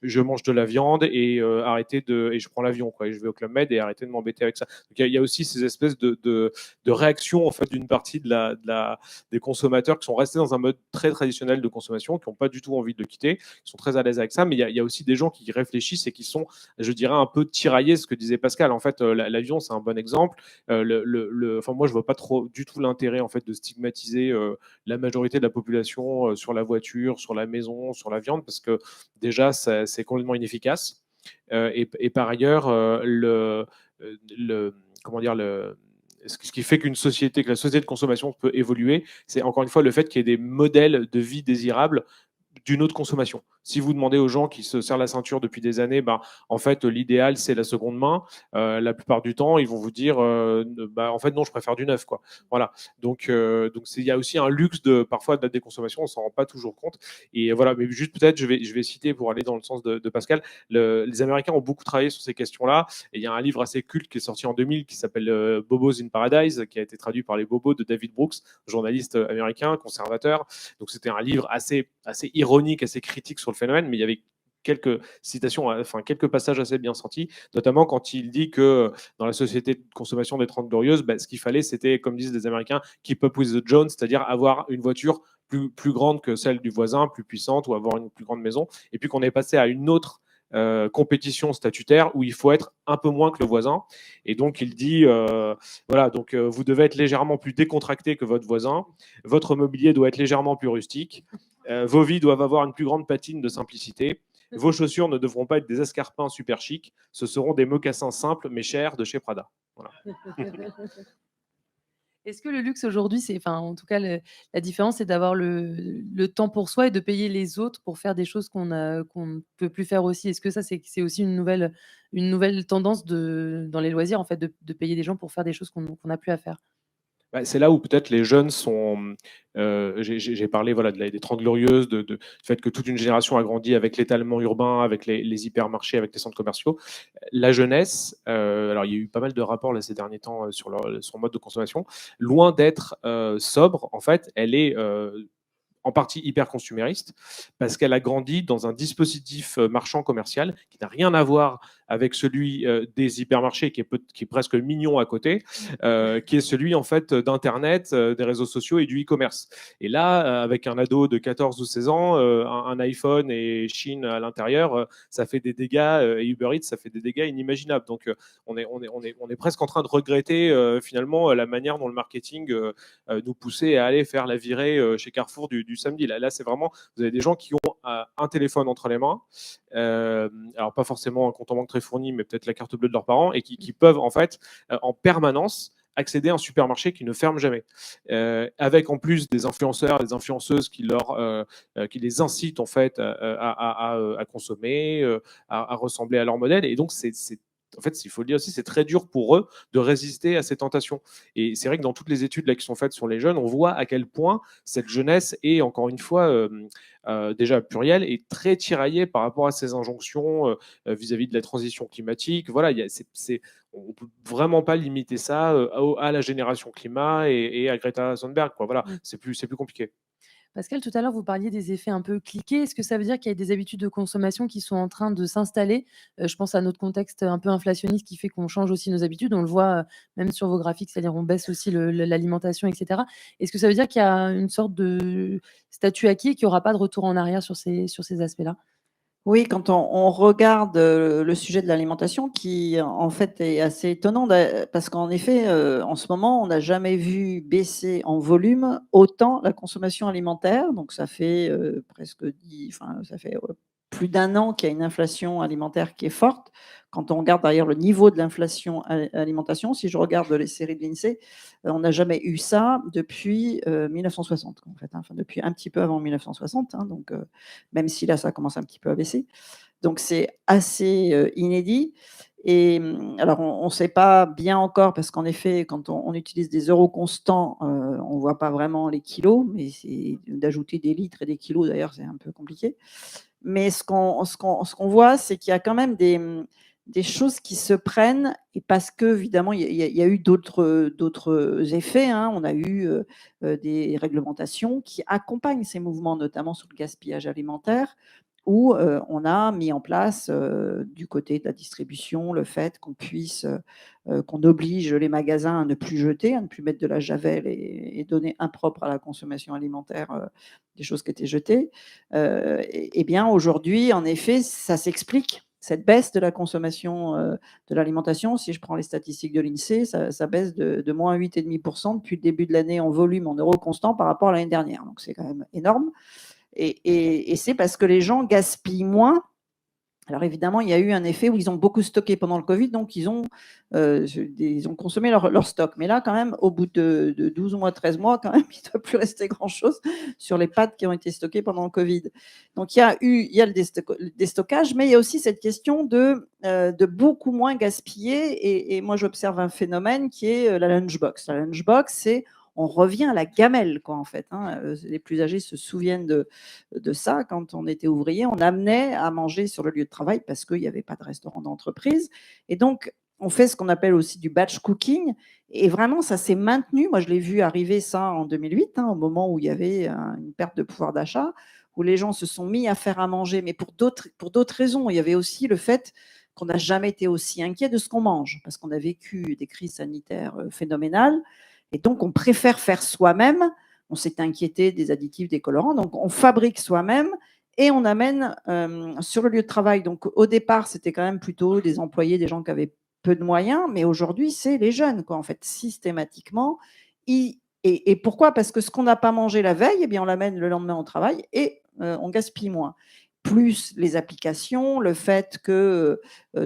Speaker 4: je mange de la viande et et je prends l'avion, quoi, et je vais au Club Med, et arrêtez de m'embêter avec ça. Donc, il y a aussi ces espèces de réactions en fait, d'une partie des consommateurs qui sont restés dans un mode très traditionnel de consommation, qui n'ont pas du tout envie de le quitter, qui sont très à l'aise avec ça, mais il y a aussi des gens qui réfléchissent et qui sont, je dirais, un peu tiraillés, ce que disait Pascal. En fait, l'avion, c'est un bon exemple. Enfin, moi, je vois pas trop du tout l'intérêt en fait de stigmatiser la majorité de la population sur la voiture, sur la maison, sur la viande, parce que déjà, c'est complètement inefficace. Et par ailleurs, comment dire, ce qui fait que la société de consommation peut évoluer, c'est encore une fois le fait qu'il y ait des modèles de vie désirables d'une autre consommation. Si vous demandez aux gens qui se serrent la ceinture depuis des années, en fait, l'idéal, c'est la seconde main. La plupart du temps, ils vont vous dire, en fait, non, je préfère du neuf, quoi. Voilà. Donc, il y a aussi un luxe parfois de la déconsommation, on s'en rend pas toujours compte. Et voilà, mais juste peut-être, je vais citer pour aller dans le sens de Pascal, les Américains ont beaucoup travaillé sur ces questions-là. Et il y a un livre assez culte qui est sorti en 2000 qui s'appelle Bobos in Paradise, qui a été traduit par les Bobos de David Brooks, journaliste américain, conservateur. Donc c'était un livre assez ironique, assez critique sur le phénomène, mais il y avait quelques citations, enfin quelques passages assez bien sentis, notamment quand il dit que dans la société de consommation des 30 Glorieuses, ce qu'il fallait, c'était, comme disent les Américains, keep up with the Jones, c'est-à-dire avoir une voiture plus grande que celle du voisin, plus puissante, ou avoir une plus grande maison, et puis qu'on est passé à une autre compétition statutaire où il faut être un peu moins que le voisin. Et donc il dit voilà, donc vous devez être légèrement plus décontracté que votre voisin, votre mobilier doit être légèrement plus rustique, vos vies doivent avoir une plus grande patine de simplicité, vos chaussures ne devront pas être des escarpins super chics, ce seront des mocassins simples mais chers de chez Prada. Voilà.
Speaker 2: Est-ce que le luxe aujourd'hui, en tout cas, la différence, c'est d'avoir le temps pour soi et de payer les autres pour faire des choses qu'on ne peut plus faire aussi? Est-ce que ça, c'est aussi une nouvelle tendance dans les loisirs, en fait, de payer des gens pour faire des choses qu'on n'a plus à faire?
Speaker 4: C'est là où peut-être les jeunes sont. J'ai parlé des 30 Glorieuses, du fait que toute une génération a grandi avec l'étalement urbain, avec les hypermarchés, avec les centres commerciaux. La jeunesse, alors il y a eu pas mal de rapports là, ces derniers temps sur son mode de consommation, loin d'être sobre, en fait, elle est en partie hyper consumériste, parce qu'elle a grandi dans un dispositif marchand commercial qui n'a rien à voir avec celui des hypermarchés, qui est presque mignon à côté, qui est celui en fait d'Internet, des réseaux sociaux et du e-commerce. Et là, avec un ado de 14 ou 16 ans, un iPhone et Chine à l'intérieur, ça fait des dégâts, et Uber Eats, ça fait des dégâts inimaginables. Donc, on est presque en train de regretter finalement la manière dont le marketing nous poussait à aller faire la virée chez Carrefour du samedi. Là, c'est vraiment, vous avez des gens qui ont un téléphone entre les mains, alors pas forcément un compte en banque très fourni, mais peut-être la carte bleue de leurs parents, et qui peuvent en fait en permanence accéder à un supermarché qui ne ferme jamais, avec en plus des influenceurs, des influenceuses qui les incitent en fait à consommer, à ressembler à leur modèle. Et donc en fait, il faut le dire aussi, c'est très dur pour eux de résister à ces tentations. Et c'est vrai que dans toutes les études là, qui sont faites sur les jeunes, on voit à quel point cette jeunesse est, encore une fois, déjà plurielle et très tiraillée par rapport à ces injonctions vis-à-vis de la transition climatique. Voilà, on ne peut vraiment pas limiter ça à la génération climat et à Greta Thunberg. Voilà, c'est plus compliqué.
Speaker 2: Pascal, tout à l'heure, vous parliez des effets un peu cliqués. Est-ce que ça veut dire qu'il y a des habitudes de consommation qui sont en train de s'installer? Je pense à notre contexte un peu inflationniste qui fait qu'on change aussi nos habitudes. On le voit même sur vos graphiques, c'est-à-dire on baisse aussi l'alimentation, etc. Est-ce que ça veut dire qu'il y a une sorte de statut acquis et qu'il n'y aura pas de retour en arrière sur ces aspects-là?
Speaker 3: Oui, quand on regarde le sujet de l'alimentation, qui en fait est assez étonnant, parce qu'en effet, en ce moment, on n'a jamais vu baisser en volume autant la consommation alimentaire. Donc ça fait ça fait plus d'un an qu'il y a une inflation alimentaire qui est forte. Quand on regarde d'ailleurs le niveau de l'inflation alimentation, si je regarde les séries de l'INSEE, on n'a jamais eu ça depuis 1960, en fait, enfin depuis un petit peu avant 1960, donc même si là ça commence un petit peu à baisser. Donc c'est assez inédit. Et alors on ne sait pas bien encore, parce qu'en effet, quand on utilise des euros constants, on ne voit pas vraiment les kilos, mais c'est d'ajouter des litres et des kilos d'ailleurs, c'est un peu compliqué. Mais ce qu'on voit, c'est qu'il y a quand même des choses qui se prennent, et parce que évidemment il y a eu d'autres effets, on a eu des réglementations qui accompagnent ces mouvements, notamment sur le gaspillage alimentaire, où on a mis en place du côté de la distribution le fait qu'on oblige les magasins à ne plus jeter, à ne plus mettre de la javel et donner impropre à la consommation alimentaire des choses qui étaient jetées. Et bien aujourd'hui, en effet, ça s'explique. Cette baisse de la consommation de l'alimentation, si je prends les statistiques de l'INSEE, ça baisse de moins 8,5% depuis le début de l'année en volume, en euros constants, par rapport à l'année dernière. Donc c'est quand même énorme. Et c'est parce que les gens gaspillent moins, Alors évidemment, il y a eu un effet où ils ont beaucoup stocké pendant le Covid, donc ils ont consommé leur stock. Mais là, quand même, au bout de 12 mois, 13 mois, quand même, il ne doit plus rester grand-chose sur les pâtes qui ont été stockées pendant le Covid. Donc il y a le déstockage, mais il y a aussi cette question de beaucoup moins gaspiller. Et moi, j'observe un phénomène qui est la lunchbox. La lunchbox, c'est on revient à la gamelle, quoi, en fait. Les plus âgés se souviennent de ça. Quand on était ouvrier, on amenait à manger sur le lieu de travail parce qu'il n'y avait pas de restaurant d'entreprise. Et donc, on fait ce qu'on appelle aussi du batch cooking. Et vraiment, ça s'est maintenu. Moi, je l'ai vu arriver ça en 2008, au moment où il y avait une perte de pouvoir d'achat, où les gens se sont mis à faire à manger, mais pour d'autres raisons. Il y avait aussi le fait qu'on n'a jamais été aussi inquiet de ce qu'on mange, parce qu'on a vécu des crises sanitaires phénoménales. Et donc, on préfère faire soi-même. On s'est inquiété des additifs, des colorants. Donc, on fabrique soi-même et on amène sur le lieu de travail. Donc, au départ, c'était quand même plutôt des employés, des gens qui avaient peu de moyens. Mais aujourd'hui, c'est les jeunes, quoi, en fait, systématiquement. Et pourquoi ? Parce que ce qu'on n'a pas mangé la veille, eh bien, on l'amène le lendemain au travail et on gaspille moins. Plus les applications, le fait que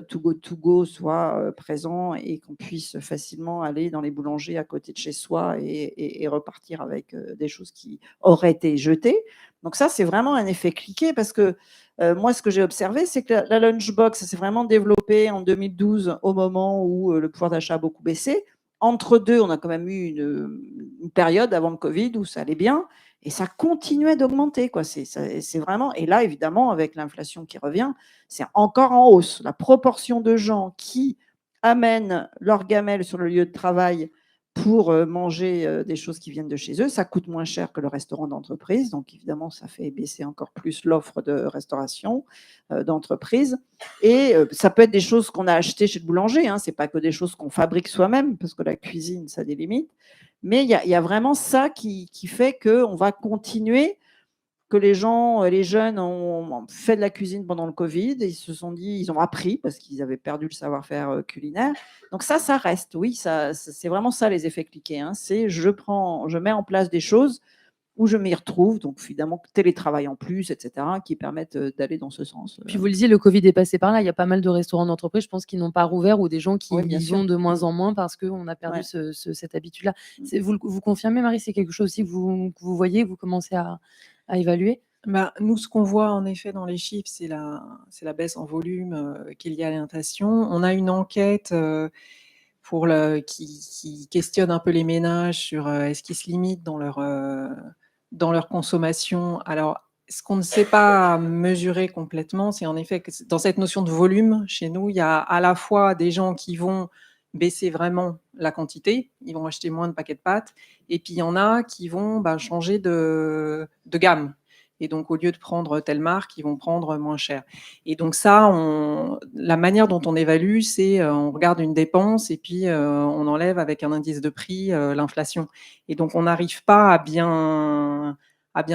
Speaker 3: Too Go To Go soit présent et qu'on puisse facilement aller dans les boulangers à côté de chez soi et repartir avec des choses qui auraient été jetées. Donc ça, c'est vraiment un effet cliquet parce que moi, ce que j'ai observé, c'est que la lunchbox s'est vraiment développée en 2012 au moment où le pouvoir d'achat a beaucoup baissé. Entre deux, on a quand même eu une période avant le Covid où ça allait bien. Et ça continuait d'augmenter, quoi. C'est vraiment. Et là, évidemment, avec l'inflation qui revient, c'est encore en hausse. La proportion de gens qui amènent leur gamelle sur le lieu de travail pour manger des choses qui viennent de chez eux, ça coûte moins cher que le restaurant d'entreprise. Donc, évidemment, ça fait baisser encore plus l'offre de restauration d'entreprise. Et ça peut être des choses qu'on a achetées chez le boulanger. Ce n'est pas que des choses qu'on fabrique soi-même, parce que la cuisine, ça a des limites. Mais il y a vraiment ça qui fait qu'on va continuer, que les jeunes ont fait de la cuisine pendant le Covid et ils se sont dit, ils ont appris parce qu'ils avaient perdu le savoir-faire culinaire. Donc ça reste, oui, c'est vraiment ça les effets cliqués. C'est je mets en place des choses où je m'y retrouve, donc évidemment télétravail en plus, etc., qui permettent d'aller dans ce sens.
Speaker 2: Puis vous le disiez, le Covid est passé par là. Il y a pas mal de restaurants d'entreprise, je pense, qui n'ont pas rouvert ou des gens qui
Speaker 3: Oui, bien
Speaker 2: y
Speaker 3: sûr.
Speaker 2: vont de moins en moins parce qu'on a perdu cette habitude-là. Vous confirmez, Marie, c'est quelque chose aussi que vous voyez, que vous commencez à évaluer ?
Speaker 5: Nous, ce qu'on voit en effet dans les chiffres, c'est la baisse en volume qui est liée à l'alimentation. On a une enquête qui questionne un peu les ménages sur est-ce qu'ils se limitent dans leur consommation. Alors, ce qu'on ne sait pas mesurer complètement, c'est en effet que dans cette notion de volume, chez nous, il y a à la fois des gens qui vont baisser vraiment la quantité, ils vont acheter moins de paquets de pâtes, et puis il y en a qui vont changer de gamme. Et donc, au lieu de prendre telle marque, ils vont prendre moins cher. Et donc ça, la manière dont on évalue, c'est on regarde une dépense et puis on enlève avec un indice de prix l'inflation. Et donc, on n'arrive pas à bien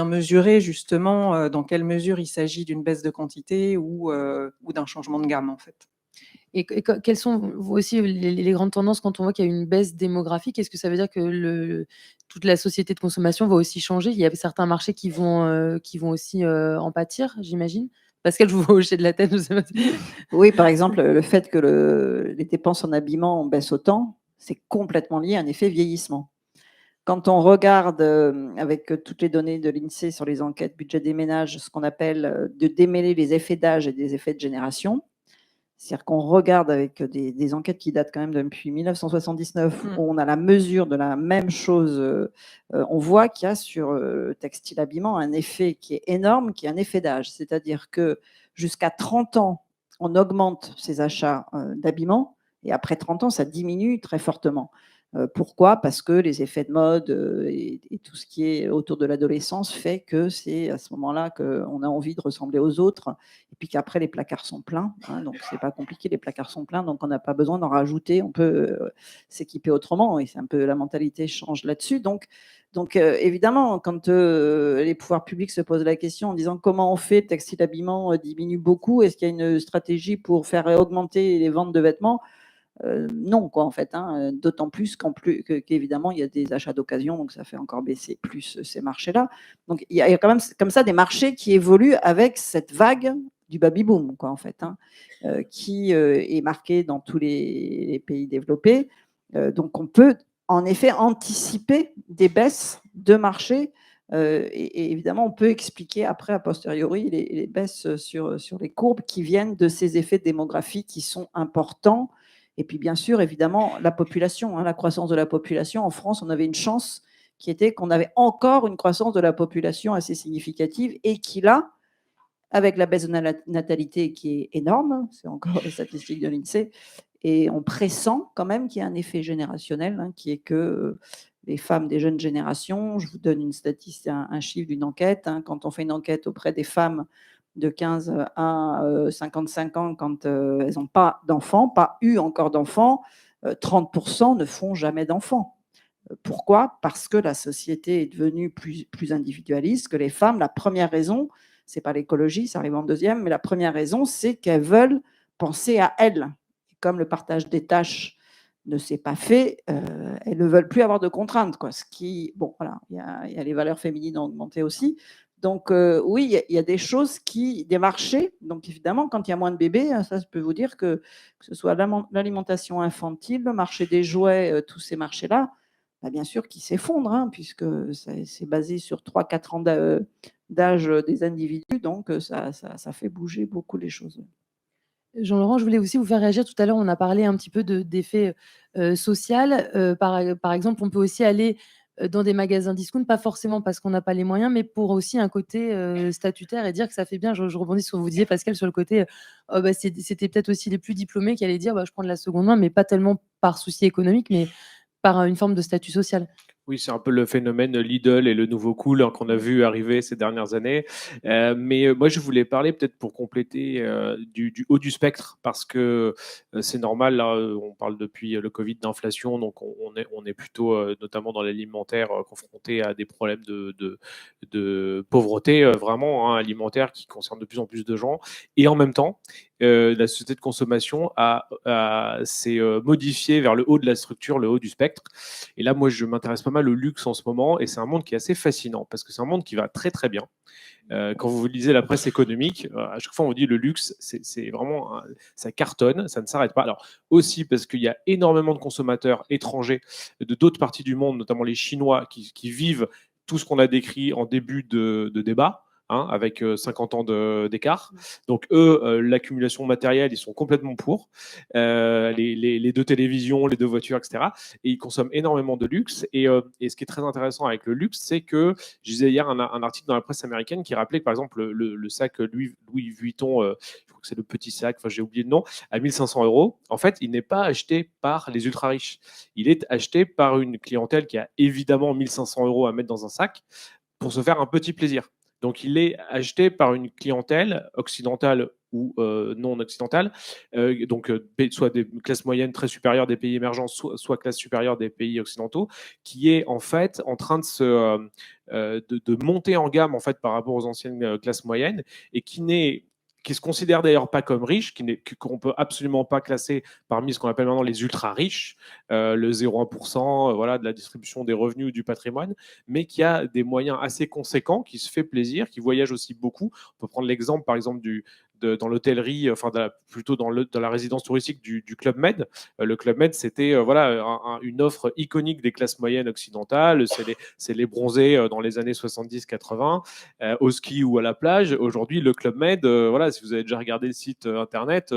Speaker 5: mesurer justement dans quelle mesure il s'agit d'une baisse de quantité ou d'un changement de gamme, en fait.
Speaker 2: Et quelles sont aussi les grandes tendances quand on voit qu'il y a une baisse démographique ? Est-ce que ça veut dire que toute la société de consommation va aussi changer ? Il y a certains marchés qui vont aussi en pâtir, j'imagine. Pascal, je vous vois hocher de la tête. Je sais pas.
Speaker 3: Oui, par exemple, le fait que les dépenses en habillement baissent autant, c'est complètement lié à un effet vieillissement. Quand on regarde avec toutes les données de l'INSEE sur les enquêtes budget des ménages, ce qu'on appelle de démêler les effets d'âge et des effets de génération, c'est-à-dire qu'on regarde avec des enquêtes qui datent quand même depuis 1979, où on a la mesure de la même chose, on voit qu'il y a sur textile habillement un effet qui est énorme, qui est un effet d'âge. C'est-à-dire que jusqu'à 30 ans, on augmente ses achats d'habillement, et après 30 ans, ça diminue très fortement. Pourquoi ? Parce que les effets de mode et tout ce qui est autour de l'adolescence fait que c'est à ce moment-là qu'on a envie de ressembler aux autres, et puis qu'après les placards sont pleins, donc c'est pas compliqué, les placards sont pleins, donc on n'a pas besoin d'en rajouter, on peut s'équiper autrement, et c'est un peu la mentalité change là-dessus. Donc évidemment, quand les pouvoirs publics se posent la question en disant comment on fait, le textile habillement diminue beaucoup, est-ce qu'il y a une stratégie pour faire augmenter les ventes de vêtements ? Non, quoi, en fait, d'autant plus qu'évidemment, il y a des achats d'occasion, donc ça fait encore baisser plus ces marchés-là. Donc, il y a quand même comme ça des marchés qui évoluent avec cette vague du baby-boom, quoi, en fait, hein, qui est marqué dans tous les pays développés. Donc, on peut en effet anticiper des baisses de marché. Et évidemment, on peut expliquer après, a posteriori, les baisses sur les courbes qui viennent de ces effets démographiques qui sont importants. Et puis, bien sûr, évidemment, la population, hein, la croissance de la population. En France, on avait une chance qui était qu'on avait encore une croissance de la population assez significative et qui, là, avec la baisse de la natalité qui est énorme, c'est encore les statistiques de l'INSEE, et on pressent quand même qu'il y a un effet générationnel, hein, qui est que les femmes des jeunes générations, je vous donne une statistique, un chiffre d'une enquête, hein, quand on fait une enquête auprès des femmes de 15 à 55 ans, quand elles n'ont pas d'enfants, pas eu encore d'enfants, 30% ne font jamais d'enfants. Pourquoi ? Parce que la société est devenue plus individualiste, que les femmes, la première raison, c'est pas l'écologie, ça arrive en deuxième, mais la première raison, c'est qu'elles veulent penser à elles. Et comme le partage des tâches ne s'est pas fait, elles ne veulent plus avoir de contraintes, quoi. Ce qui, bon, voilà, il y a les valeurs féminines ont augmenté aussi. Donc oui, il y a des choses des marchés. Donc évidemment, quand il y a moins de bébés, ça je peux vous dire que ce soit l'alimentation infantile, le marché des jouets, tous ces marchés-là, bah, bien sûr, qui s'effondrent, hein, puisque c'est basé sur 3-4 ans d'âge des individus, donc ça fait bouger beaucoup les choses.
Speaker 2: Jean-Laurent, je voulais aussi vous faire réagir. Tout à l'heure, on a parlé un petit peu d'effet social. Par exemple, on peut aussi aller dans des magasins discount, pas forcément parce qu'on n'a pas les moyens, mais pour aussi un côté statutaire et dire que ça fait bien. Je rebondis sur ce que vous disiez, Pascal, sur le côté, c'était peut-être aussi les plus diplômés qui allaient dire je prends de la seconde main, mais pas tellement par souci économique, mais par une forme de statut social.
Speaker 4: Oui, c'est un peu le phénomène Lidl et le nouveau cool, hein, qu'on a vu arriver ces dernières années. Mais moi, je voulais parler peut-être pour compléter du haut du spectre, parce que c'est normal, là, on parle depuis le Covid d'inflation, donc on est plutôt, notamment dans l'alimentaire, confronté à des problèmes de pauvreté, vraiment, hein, alimentaire, qui concerne de plus en plus de gens. Et en même temps, la société de consommation s'est modifiée vers le haut de la structure, le haut du spectre. Et là, moi, je m'intéresse pas mal au luxe en ce moment, et c'est un monde qui est assez fascinant, parce que c'est un monde qui va très très bien. Quand vous lisez la presse économique, à chaque fois on dit le luxe, c'est vraiment, ça cartonne, ça ne s'arrête pas. Alors aussi parce qu'il y a énormément de consommateurs étrangers de d'autres parties du monde, notamment les Chinois, qui vivent tout ce qu'on a décrit en début de débat. Hein, avec 50 ans d'écart. Donc eux, l'accumulation matérielle, ils sont complètement pour. Les deux télévisions, les deux voitures, etc. Et ils consomment énormément de luxe. Et ce qui est très intéressant avec le luxe, c'est que je disais hier un article dans la presse américaine qui rappelait que, par exemple, le sac Louis Vuitton, je crois que c'est le petit sac, enfin j'ai oublié le nom, à 1500 €, en fait, il n'est pas acheté par les ultra riches. Il est acheté par une clientèle qui a évidemment 1500 € à mettre dans un sac pour se faire un petit plaisir. Donc, il est acheté par une clientèle occidentale ou non occidentale, donc soit des classes moyennes très supérieures des pays émergents, soit classes supérieures des pays occidentaux, qui est en fait en train de monter en gamme en fait par rapport aux anciennes classes moyennes, et qui se considère d'ailleurs pas comme riche, qu'on peut absolument pas classer parmi ce qu'on appelle maintenant les ultra riches, le 0,1%, voilà, de la distribution des revenus ou du patrimoine, mais qui a des moyens assez conséquents, qui se fait plaisir, qui voyage aussi beaucoup. On peut prendre l'exemple, par exemple, dans l'hôtellerie, enfin plutôt dans la résidence touristique du Club Med. Le Club Med, c'était une offre iconique des classes moyennes occidentales. C'est les bronzés dans les années 70-80, au ski ou à la plage. Aujourd'hui, le Club Med, voilà, si vous avez déjà regardé le site internet,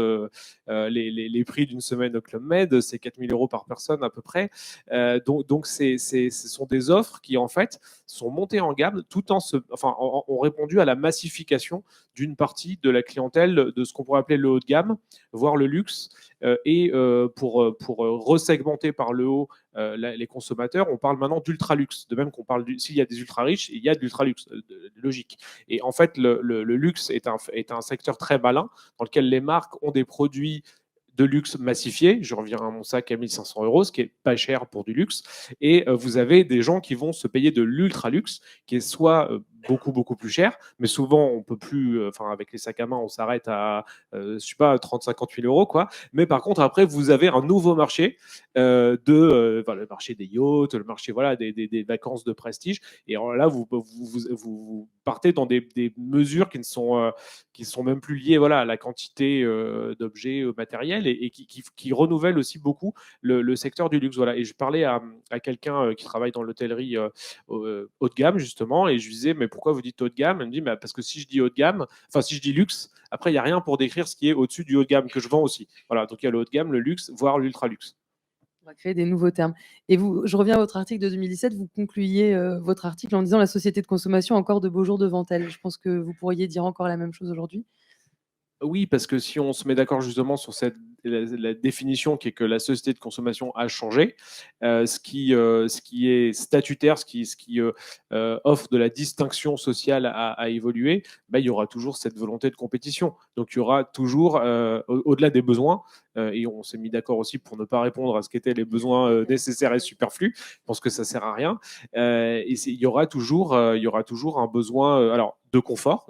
Speaker 4: les prix d'une semaine au Club Med, c'est 4000 € par personne à peu près. Donc ce sont des offres qui en fait sont montées en gamme, tout ont répondu à la massification d'une partie de la clientèle de ce qu'on pourrait appeler le haut de gamme, voire le luxe, et pour resegmenter par le haut les consommateurs, on parle maintenant d'ultra luxe. De même qu'on parle s'il y a des ultra riches, il y a de l'ultra luxe, logique. Et en fait, le luxe est un secteur très malin dans lequel les marques ont des produits de luxe massifié. Je reviens à mon sac à 1500 €, ce qui est pas cher pour du luxe. Et vous avez des gens qui vont se payer de l'ultra luxe, qui est soit beaucoup plus cher, mais souvent on peut plus, avec les sacs à main, on s'arrête à, je sais pas, 30-50 000 euros, quoi. Mais par contre, après, vous avez un nouveau marché le marché des yachts, le marché des vacances de prestige. Et alors là, vous partez dans des mesures qui sont même plus liées à la quantité d'objets matériels et qui renouvellent aussi beaucoup le secteur du luxe. Voilà. Et je parlais à quelqu'un qui travaille dans l'hôtellerie haut de gamme, justement, et je lui disais, mais pourquoi vous dites haut de gamme? Elle me dit, bah, parce que si je dis haut de gamme, si je dis luxe, après, il n'y a rien pour décrire ce qui est au-dessus du haut de gamme que je vends aussi. Voilà, donc il y a le haut de gamme, le luxe, voire l'ultra luxe.
Speaker 2: On va créer des nouveaux termes. Et vous, je reviens à votre article de 2017, vous concluiez votre article en disant la société de consommation a encore de beaux jours devant elle. Je pense que vous pourriez dire encore la même chose aujourd'hui.
Speaker 4: Oui, parce que si on se met d'accord justement sur la définition qui est que la société de consommation a changé, ce qui est statutaire, ce qui offre de la distinction sociale à évoluer, il y aura toujours cette volonté de compétition. Donc il y aura toujours, au-delà des besoins, et on s'est mis d'accord aussi pour ne pas répondre à ce qu'étaient les besoins nécessaires et superflus. Je pense que ça sert à rien. Et il y aura toujours un besoin, de confort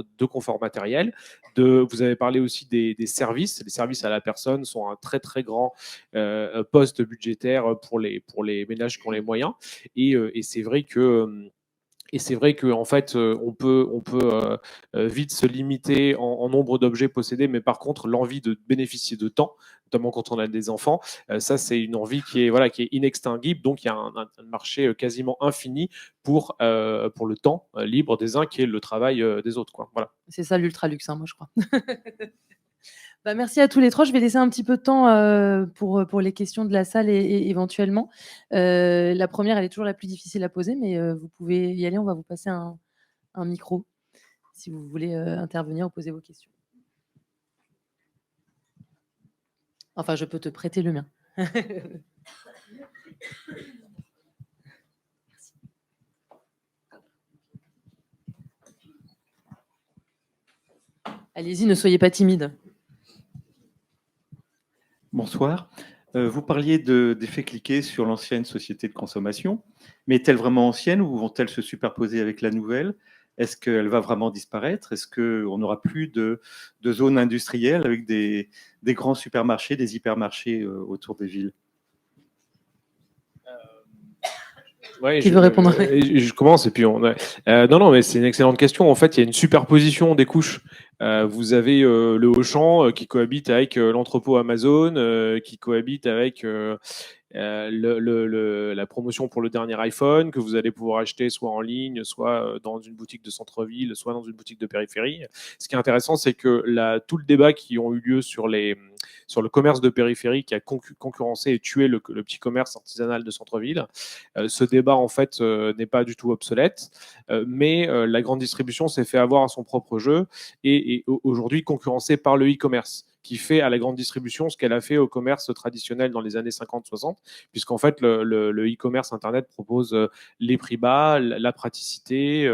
Speaker 4: matériel. Vous avez parlé aussi des services. Les services à la personne sont un très très grand poste budgétaire pour les ménages qui ont les moyens. Et c'est vrai que en fait, on peut vite se limiter en nombre d'objets possédés, mais par contre, l'envie de bénéficier de temps, notamment quand on a des enfants, ça, c'est une envie qui est inextinguible. Donc, il y a un marché quasiment infini pour le temps libre des uns, qui est le travail des autres, quoi. Voilà.
Speaker 2: C'est ça l'ultra luxe, moi, je crois. Merci à tous les trois. Je vais laisser un petit peu de temps pour les questions de la salle et éventuellement. La première, elle est toujours la plus difficile à poser, mais vous pouvez y aller. On va vous passer un micro si vous voulez intervenir ou poser vos questions. Enfin, je peux te prêter le mien. Allez-y, ne soyez pas timide.
Speaker 6: Bonsoir. Vous parliez d'effet cliquet sur l'ancienne société de consommation, mais est-elle vraiment ancienne ou vont-elles se superposer avec la nouvelle? Est-ce qu'elle va vraiment disparaître? Est-ce qu'on n'aura plus de zones industrielles avec des grands supermarchés, des hypermarchés autour des villes?
Speaker 4: Ouais,
Speaker 2: Qui veut répondre?
Speaker 4: Je commence et puis non, mais c'est une excellente question. En fait, il y a une superposition des couches. Vous avez le Auchan qui cohabite avec l'entrepôt Amazon, qui cohabite avec la promotion pour le dernier iPhone que vous allez pouvoir acheter soit en ligne, soit dans une boutique de centre-ville, soit dans une boutique de périphérie. Ce qui est intéressant, c'est que tout le débat qui ont eu lieu sur le commerce de périphérie qui a concurrencé et tué le petit commerce artisanal de centre-ville, ce débat en fait n'est pas du tout obsolète, mais la grande distribution s'est fait avoir à son propre jeu et aujourd'hui concurrencée par le e-commerce, qui fait à la grande distribution ce qu'elle a fait au commerce traditionnel dans les années 50-60, puisqu'en fait, le e-commerce Internet propose les prix bas, la praticité,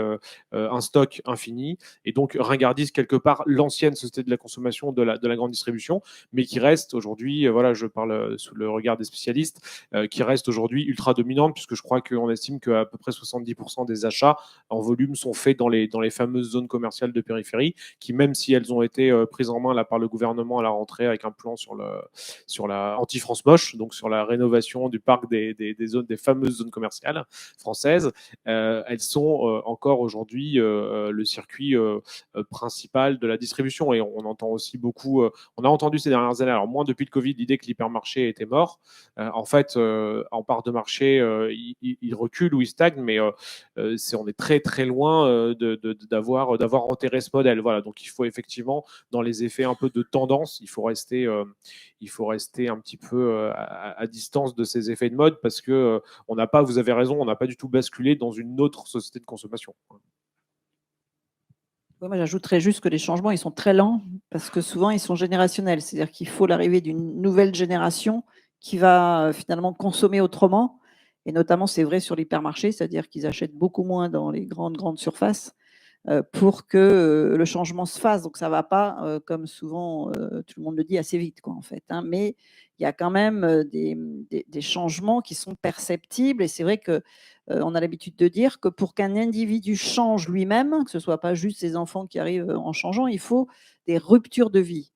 Speaker 4: un stock infini, et donc ringardise quelque part l'ancienne société de la consommation de la grande distribution, mais qui reste aujourd'hui, je parle sous le regard des spécialistes, qui reste aujourd'hui ultra dominante, puisque je crois qu'on estime qu'à peu près 70% des achats en volume sont faits dans les fameuses zones commerciales de périphérie, qui, même si elles ont été prises en main là, par le gouvernement à la rentrée avec un plan sur la anti-France moche, donc sur la rénovation du parc des fameuses zones commerciales françaises, elles sont encore aujourd'hui le circuit principal de la distribution. Et on entend aussi beaucoup, on a entendu ces dernières années, alors moins depuis le Covid, l'idée que l'hypermarché était mort. En fait, en part de marché, il recule ou il stagne, mais on est très très loin d'avoir enterré ce modèle. Voilà, donc il faut effectivement, dans les effets un peu de tendance, il faut rester un petit peu à distance de ces effets de mode, parce que on n'a pas, vous avez raison, on n'a pas du tout basculé dans une autre société de consommation.
Speaker 3: Moi, j'ajouterais juste que les changements, ils sont très lents parce que souvent, ils sont générationnels. C'est-à-dire qu'il faut l'arrivée d'une nouvelle génération qui va finalement consommer autrement. Et notamment, c'est vrai sur l'hypermarché, c'est-à-dire qu'ils achètent beaucoup moins dans les grandes surfaces pour que le changement se fasse. Donc, ça ne va pas, comme souvent tout le monde le dit, assez vite, quoi, en fait. Mais il y a quand même des changements qui sont perceptibles. Et c'est vrai que on a l'habitude de dire que pour qu'un individu change lui-même, que ce ne soit pas juste ses enfants qui arrivent en changeant, il faut des ruptures de vie.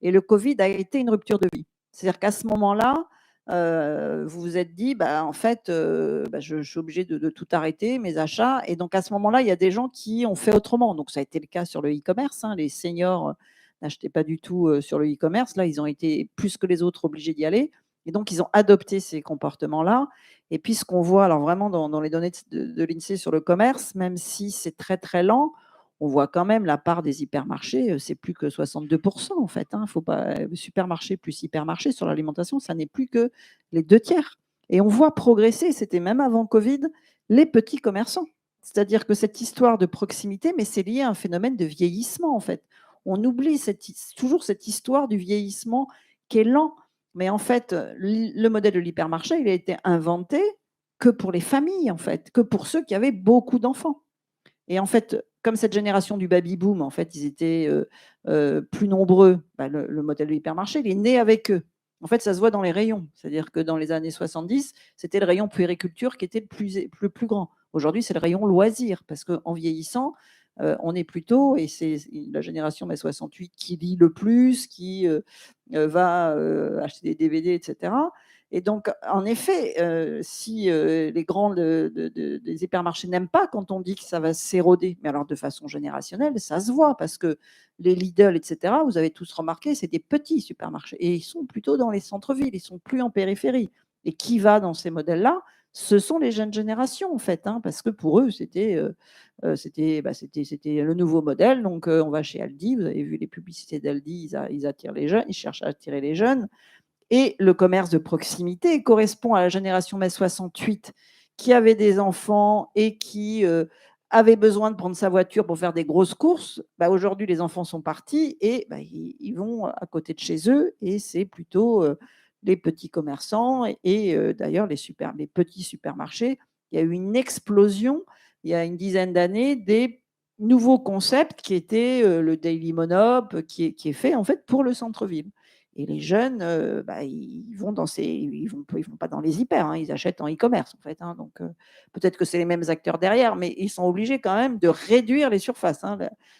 Speaker 3: Et le Covid a été une rupture de vie. C'est-à-dire qu'à ce moment-là, vous vous êtes dit, en fait, je suis obligé de tout arrêter, mes achats. Et donc, à ce moment-là, il y a des gens qui ont fait autrement. Donc, ça a été le cas sur le e-commerce. Les seniors n'achetaient pas du tout sur le e-commerce. Là, ils ont été plus que les autres obligés d'y aller. Et donc, ils ont adopté ces comportements-là. Et puis, ce qu'on voit, alors vraiment dans les données de l'INSEE sur le commerce, même si c'est très, très lent, on voit quand même la part des hypermarchés, c'est plus que 62% en fait. Faut pas, supermarché plus hypermarché sur l'alimentation, ça n'est plus que les 2/3. Et on voit progresser, c'était même avant Covid, les petits commerçants. C'est-à-dire que cette histoire de proximité, mais c'est lié à un phénomène de vieillissement en fait. On oublie toujours cette histoire du vieillissement qui est lent. Mais en fait, le modèle de l'hypermarché, il a été inventé que pour les familles en fait, que pour ceux qui avaient beaucoup d'enfants. Et en fait, comme cette génération du baby-boom, en fait, ils étaient plus nombreux, le modèle de l'hypermarché, il est né avec eux. En fait, ça se voit dans les rayons. C'est-à-dire que dans les années 70, c'était le rayon puériculture qui était le plus grand. Aujourd'hui, c'est le rayon loisirs, parce qu'en vieillissant, on est plutôt, et c'est la génération mai 68 qui lit le plus, qui va acheter des DVD, etc. Et donc, en effet, si les grands des hypermarchés n'aiment pas quand on dit que ça va s'éroder, mais alors de façon générationnelle, ça se voit parce que les Lidl, etc., vous avez tous remarqué, c'est des petits supermarchés et ils sont plutôt dans les centres-villes, ils sont plus en périphérie. Et qui va dans ces modèles-là? Ce sont les jeunes générations, en fait, parce que pour eux, c'était le nouveau modèle. Donc, on va chez Aldi, vous avez vu les publicités d'Aldi, ils attirent les jeunes, ils cherchent à attirer les jeunes. Et le commerce de proximité correspond à la génération mai 68 qui avait des enfants et qui avait besoin de prendre sa voiture pour faire des grosses courses. Aujourd'hui, les enfants sont partis et ils vont à côté de chez eux et c'est plutôt les petits commerçants et d'ailleurs les petits supermarchés. Il y a eu une explosion il y a une dizaine d'années des nouveaux concepts qui étaient le Daily Monop qui est fait en fait pour le centre-ville. Et les jeunes, ils vont ils vont pas dans les hyper, ils achètent en e-commerce en fait. Donc peut-être que c'est les mêmes acteurs derrière, mais ils sont obligés quand même de réduire les surfaces.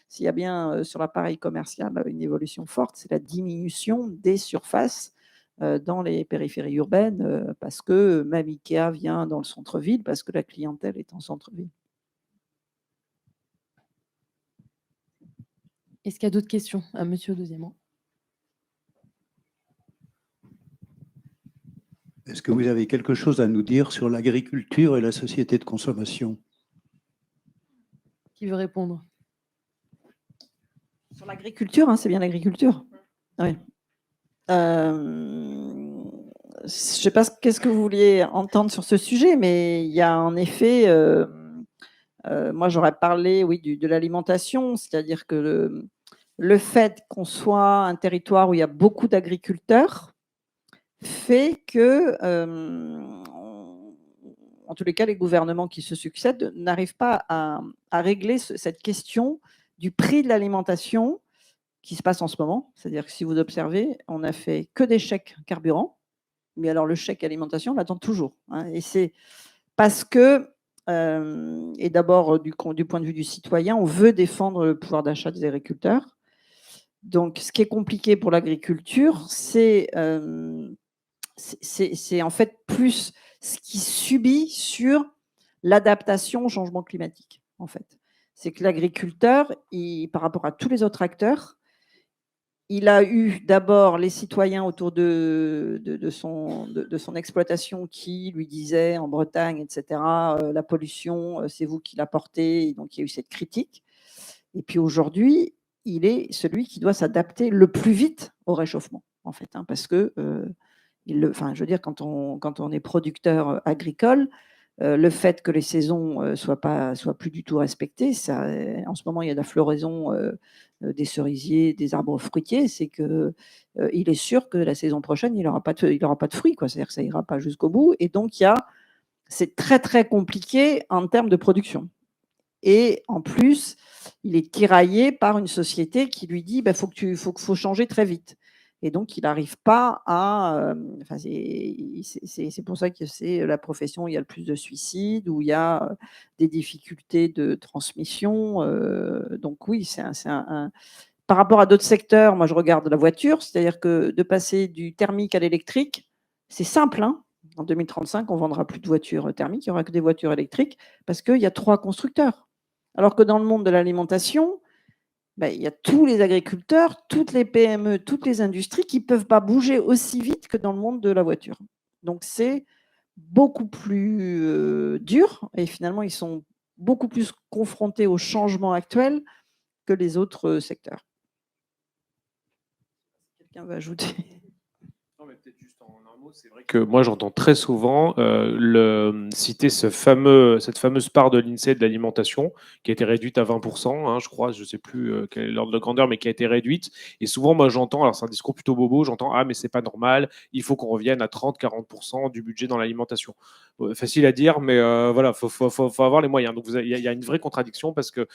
Speaker 3: S'il y a bien sur l'appareil commercial une évolution forte, c'est la diminution des surfaces dans les périphéries urbaines, parce que même Ikea vient dans le centre-ville, parce que la clientèle est en centre-ville.
Speaker 2: Est-ce qu'il y a d'autres questions à monsieur deuxièmement?
Speaker 7: Est-ce que vous avez quelque chose à nous dire sur l'agriculture et la société de consommation?
Speaker 2: Qui veut répondre?
Speaker 3: Sur l'agriculture, c'est bien l'agriculture. Oui. Je ne sais pas qu'est-ce que vous vouliez entendre sur ce sujet, mais il y a en effet, moi j'aurais parlé de l'alimentation, c'est-à-dire que le fait qu'on soit un territoire où il y a beaucoup d'agriculteurs fait que, en tous les cas, les gouvernements qui se succèdent n'arrivent pas à régler cette question du prix de l'alimentation qui se passe en ce moment. C'est-à-dire que si vous observez, on n'a fait que des chèques carburant, mais alors le chèque alimentation, on l'attend toujours. Et c'est parce que, et d'abord du point de vue du citoyen, on veut défendre le pouvoir d'achat des agriculteurs. Donc, ce qui est compliqué pour l'agriculture, c'est en fait plus ce qui subit sur l'adaptation au changement climatique, en fait. C'est que l'agriculteur, par rapport à tous les autres acteurs, il a eu d'abord les citoyens autour de son exploitation qui lui disaient en Bretagne, etc., la pollution, c'est vous qui la portez, donc il y a eu cette critique. Et puis aujourd'hui, il est celui qui doit s'adapter le plus vite au réchauffement, en fait, parce que je veux dire, quand on est producteur agricole, le fait que les saisons soient plus du tout respectées, en ce moment, il y a de la floraison des cerisiers, des arbres fruitiers, c'est que il est sûr que la saison prochaine, il n'aura pas de fruits, quoi. C'est-à-dire que ça ira pas jusqu'au bout. Et donc, c'est très, très compliqué en termes de production. Et en plus, il est tiraillé par une société qui lui dit faut changer très vite. Et donc, il n'arrive pas à... enfin, c'est pour ça que c'est la profession où il y a le plus de suicides, où il y a des difficultés de transmission. Donc oui, par rapport à d'autres secteurs, moi je regarde la voiture, c'est-à-dire que de passer du thermique à l'électrique, c'est simple. Hein. En 2035, on ne vendra plus de voitures thermiques, il n'y aura que des voitures électriques, parce qu'il y a 3 constructeurs. Alors que dans le monde de l'alimentation, ben, il y a tous les agriculteurs, toutes les PME, toutes les industries qui ne peuvent pas bouger aussi vite que dans le monde de la voiture. Donc c'est beaucoup plus dur, et finalement ils sont beaucoup plus confrontés aux changements actuels que les autres secteurs. Quelqu'un va ajouter?
Speaker 4: Non, mais peut-être juste en un mot, c'est vrai que moi j'entends très souvent citer cette fameuse part de l'INSEE de l'alimentation qui a été réduite à 20%, hein, je crois, je ne sais plus quel est l'ordre de grandeur, mais qui a été réduite. Et souvent, moi j'entends, alors c'est un discours plutôt bobo, j'entends ah mais c'est pas normal, il faut qu'on revienne à 30-40% du budget dans l'alimentation. Facile à dire, mais voilà, faut avoir les moyens. Donc il y a une vraie contradiction parce que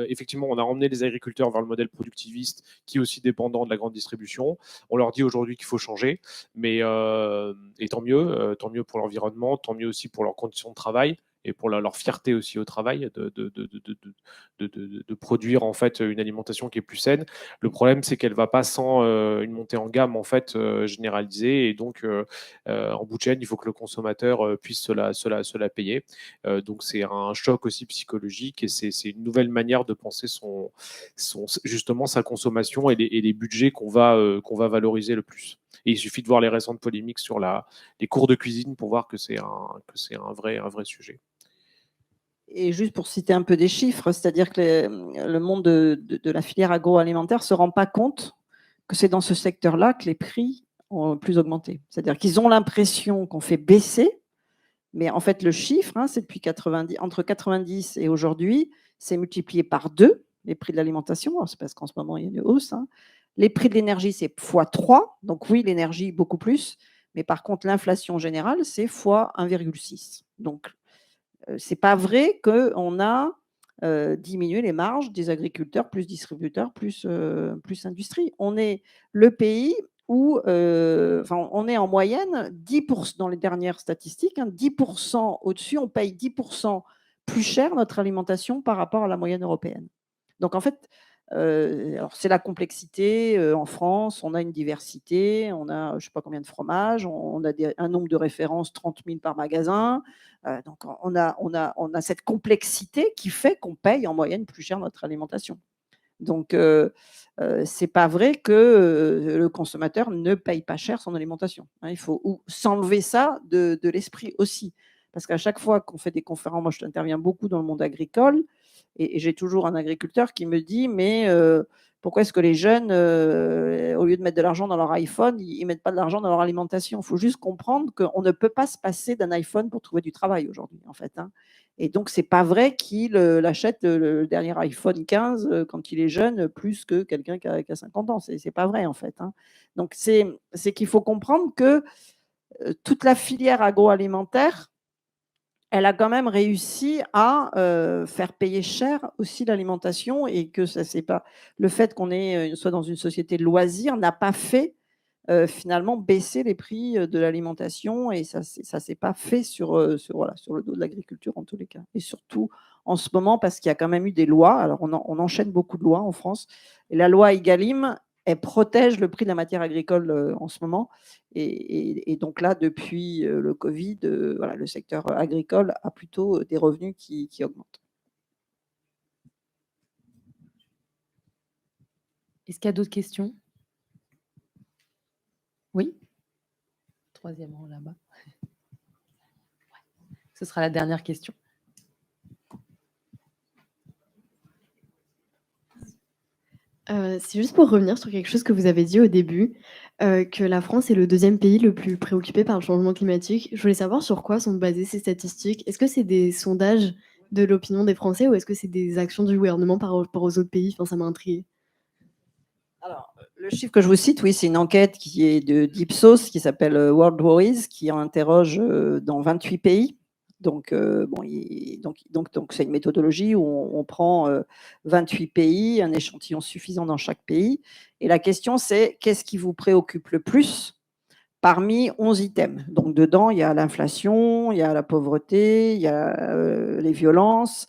Speaker 4: effectivement, on a emmené les agriculteurs vers le modèle productiviste qui est aussi dépendant de la grande distribution. On leur dit aujourd'hui qu'il faut changer, mais et tant mieux pour l'environnement, tant mieux aussi pour leurs conditions de travail et pour leur fierté aussi au travail de produire en fait une alimentation qui est plus saine. Le problème, c'est qu'elle ne va pas sans une montée en gamme en fait généralisée, et donc en bout de chaîne, il faut que le consommateur puisse se la payer. Donc c'est un choc aussi psychologique, et c'est une nouvelle manière de penser justement sa consommation et les budgets qu'on va valoriser le plus. Et il suffit de voir les récentes polémiques sur les cours de cuisine pour voir que c'est un vrai sujet.
Speaker 3: Et juste pour citer un peu des chiffres, c'est-à-dire que le monde de la filière agroalimentaire ne se rend pas compte que c'est dans ce secteur-là que les prix ont le plus augmenté. C'est-à-dire qu'ils ont l'impression qu'on fait baisser, mais en fait, le chiffre, hein, c'est depuis entre 90 et aujourd'hui, c'est multiplié par 2, les prix de l'alimentation. C'est parce qu'en ce moment, il y a une hausse. Hein. Les prix de l'énergie, c'est x3. Donc oui, l'énergie, beaucoup plus. Mais par contre, l'inflation générale, c'est x1,6. Donc, c'est pas vrai qu'on a diminué les marges des agriculteurs, plus distributeurs, plus industrie. On est le pays où on est en moyenne 10%, dans les dernières statistiques, 10% au-dessus, on paye 10% plus cher notre alimentation par rapport à la moyenne européenne. Donc en fait, alors c'est la complexité. En France, on a une diversité, on a je ne sais pas combien de fromages, on a un nombre de références, 30 000 par magasin. Donc on a cette complexité qui fait qu'on paye en moyenne plus cher notre alimentation. Donc c'est pas vrai que le consommateur ne paye pas cher son alimentation. Hein, il faut s'enlever ça de l'esprit aussi. Parce qu'à chaque fois qu'on fait des conférences, moi j'interviens beaucoup dans le monde agricole, et j'ai toujours un agriculteur qui me dit mais pourquoi est-ce que les jeunes, au lieu de mettre de l'argent dans leur iPhone, ils ne mettent pas de l'argent dans leur alimentation? Il faut juste comprendre qu'on ne peut pas se passer d'un iPhone pour trouver du travail aujourd'hui, en fait. Hein. Et donc, ce n'est pas vrai qu'il achète le dernier iPhone 15 quand il est jeune, plus que quelqu'un qui a 50 ans. Ce n'est pas vrai, en fait. Hein. Donc, c'est qu'il faut comprendre que toute la filière agroalimentaire, elle a quand même réussi à faire payer cher aussi l'alimentation, et que ça c'est pas le fait qu'on soit dans une société de loisirs n'a pas fait finalement baisser les prix de l'alimentation, et ça s'est pas fait sur le dos de l'agriculture en tous les cas, et surtout en ce moment parce qu'il y a quand même eu des lois. Alors on enchaîne beaucoup de lois en France, et la loi Egalim, elle protège le prix de la matière agricole en ce moment. Et donc là, depuis le Covid, le secteur agricole a plutôt des revenus qui augmentent.
Speaker 2: Est-ce qu'il y a d'autres questions? Oui. Troisième rang là-bas. Ce sera la dernière question.
Speaker 8: C'est juste pour revenir sur quelque chose que vous avez dit au début, que la France est le 2e pays le plus préoccupé par le changement climatique. Je voulais savoir sur quoi sont basées ces statistiques. Est-ce que c'est des sondages de l'opinion des Français, ou est-ce que c'est des actions du gouvernement par rapport aux autres pays? Enfin, ça m'a intriguée.
Speaker 3: Alors, le chiffre que je vous cite, oui, c'est une enquête qui est d'Ipsos, qui s'appelle World Worries, qui interroge dans 28 pays Donc, c'est une méthodologie où on prend 28 pays, un échantillon suffisant dans chaque pays. Et la question, c'est qu'est-ce qui vous préoccupe le plus parmi 11 items. Donc, dedans, il y a l'inflation, il y a la pauvreté, il y a les violences.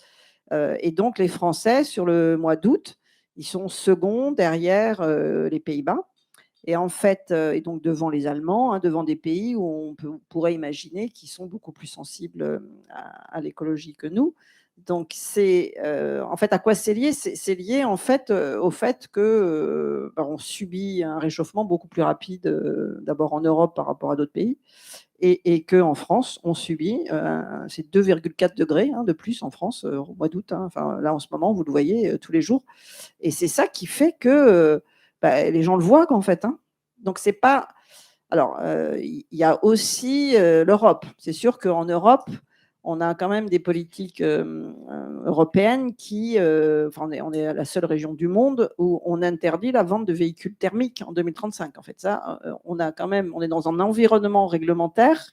Speaker 3: Et donc, les Français, sur le mois d'août, ils sont seconds derrière les Pays-Bas. Et en fait, et donc devant les Allemands, hein, devant des pays où on pourrait imaginer qu'ils sont beaucoup plus sensibles à l'écologie que nous. Donc, en fait, à quoi c'est lié? C'est lié en fait au fait que on subit un réchauffement beaucoup plus rapide, d'abord en Europe par rapport à d'autres pays, et qu'en France, on subit c'est 2,4 degrés de plus en France au mois d'août. Hein. Enfin, là, en ce moment, vous le voyez tous les jours. Et c'est ça qui fait que les gens le voient, en fait. Hein. Donc, c'est pas. Alors, il y a aussi l'Europe. C'est sûr qu'en Europe, on a quand même des politiques européennes qui. On est la seule région du monde où on interdit la vente de véhicules thermiques en 2035. En fait, ça, on est dans un environnement réglementaire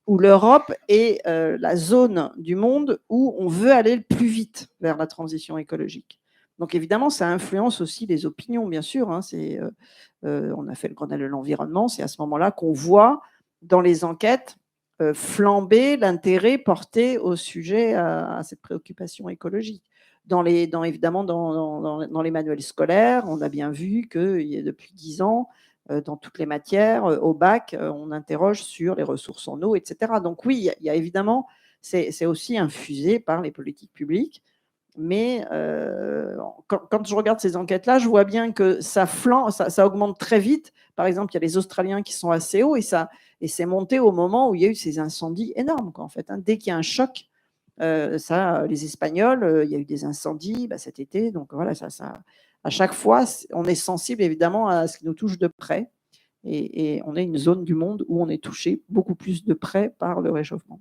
Speaker 3: où l'Europe est la zone du monde où on veut aller le plus vite vers la transition écologique. Donc évidemment, ça influence aussi les opinions, bien sûr. Hein. On a fait le Grenelle de l'environnement, c'est à ce moment-là qu'on voit dans les enquêtes flamber l'intérêt porté au sujet à cette préoccupation écologique. Évidemment, dans les manuels scolaires, on a bien vu qu'il y a depuis 10 ans, dans toutes les matières, au bac, on interroge sur les ressources en eau, etc. Donc oui, il y a évidemment, c'est aussi infusé par les politiques publiques. Mais quand je regarde ces enquêtes-là, je vois bien que ça augmente très vite. Par exemple, il y a les Australiens qui sont assez hauts et c'est monté au moment où il y a eu ces incendies énormes. En fait, hein. Dès qu'il y a un choc, les Espagnols, il y a eu des incendies cet été. Donc voilà, à chaque fois, on est sensible évidemment à ce qui nous touche de près. Et on est une zone du monde où on est touché beaucoup plus de près par le réchauffement.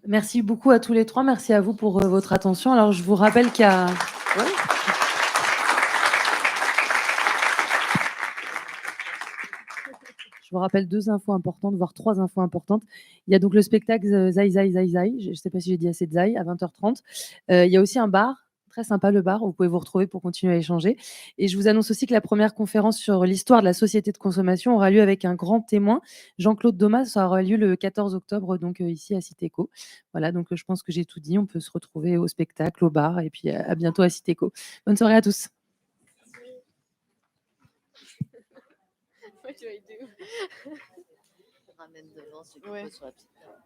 Speaker 2: Merci beaucoup à tous les trois. Merci à vous pour votre attention. Alors, je vous rappelle qu'il y a... Ouais. Je vous rappelle 2 infos importantes, voire 3 infos importantes. Il y a donc le spectacle Zai Zai Zai Zai. Je ne sais pas si j'ai dit assez de Zai, à 20h30. Il y a aussi un bar. Très sympa le bar, vous pouvez vous retrouver pour continuer à échanger. Et je vous annonce aussi que la première conférence sur l'histoire de la société de consommation aura lieu avec un grand témoin, Jean-Claude Domas. Ça aura lieu le 14 octobre, donc ici à Citéco. Voilà, donc je pense que j'ai tout dit. On peut se retrouver au spectacle, au bar, et puis à bientôt à Citéco. Bonne soirée à tous.
Speaker 9: Ramène devant ce qu'il faut sur la petite table.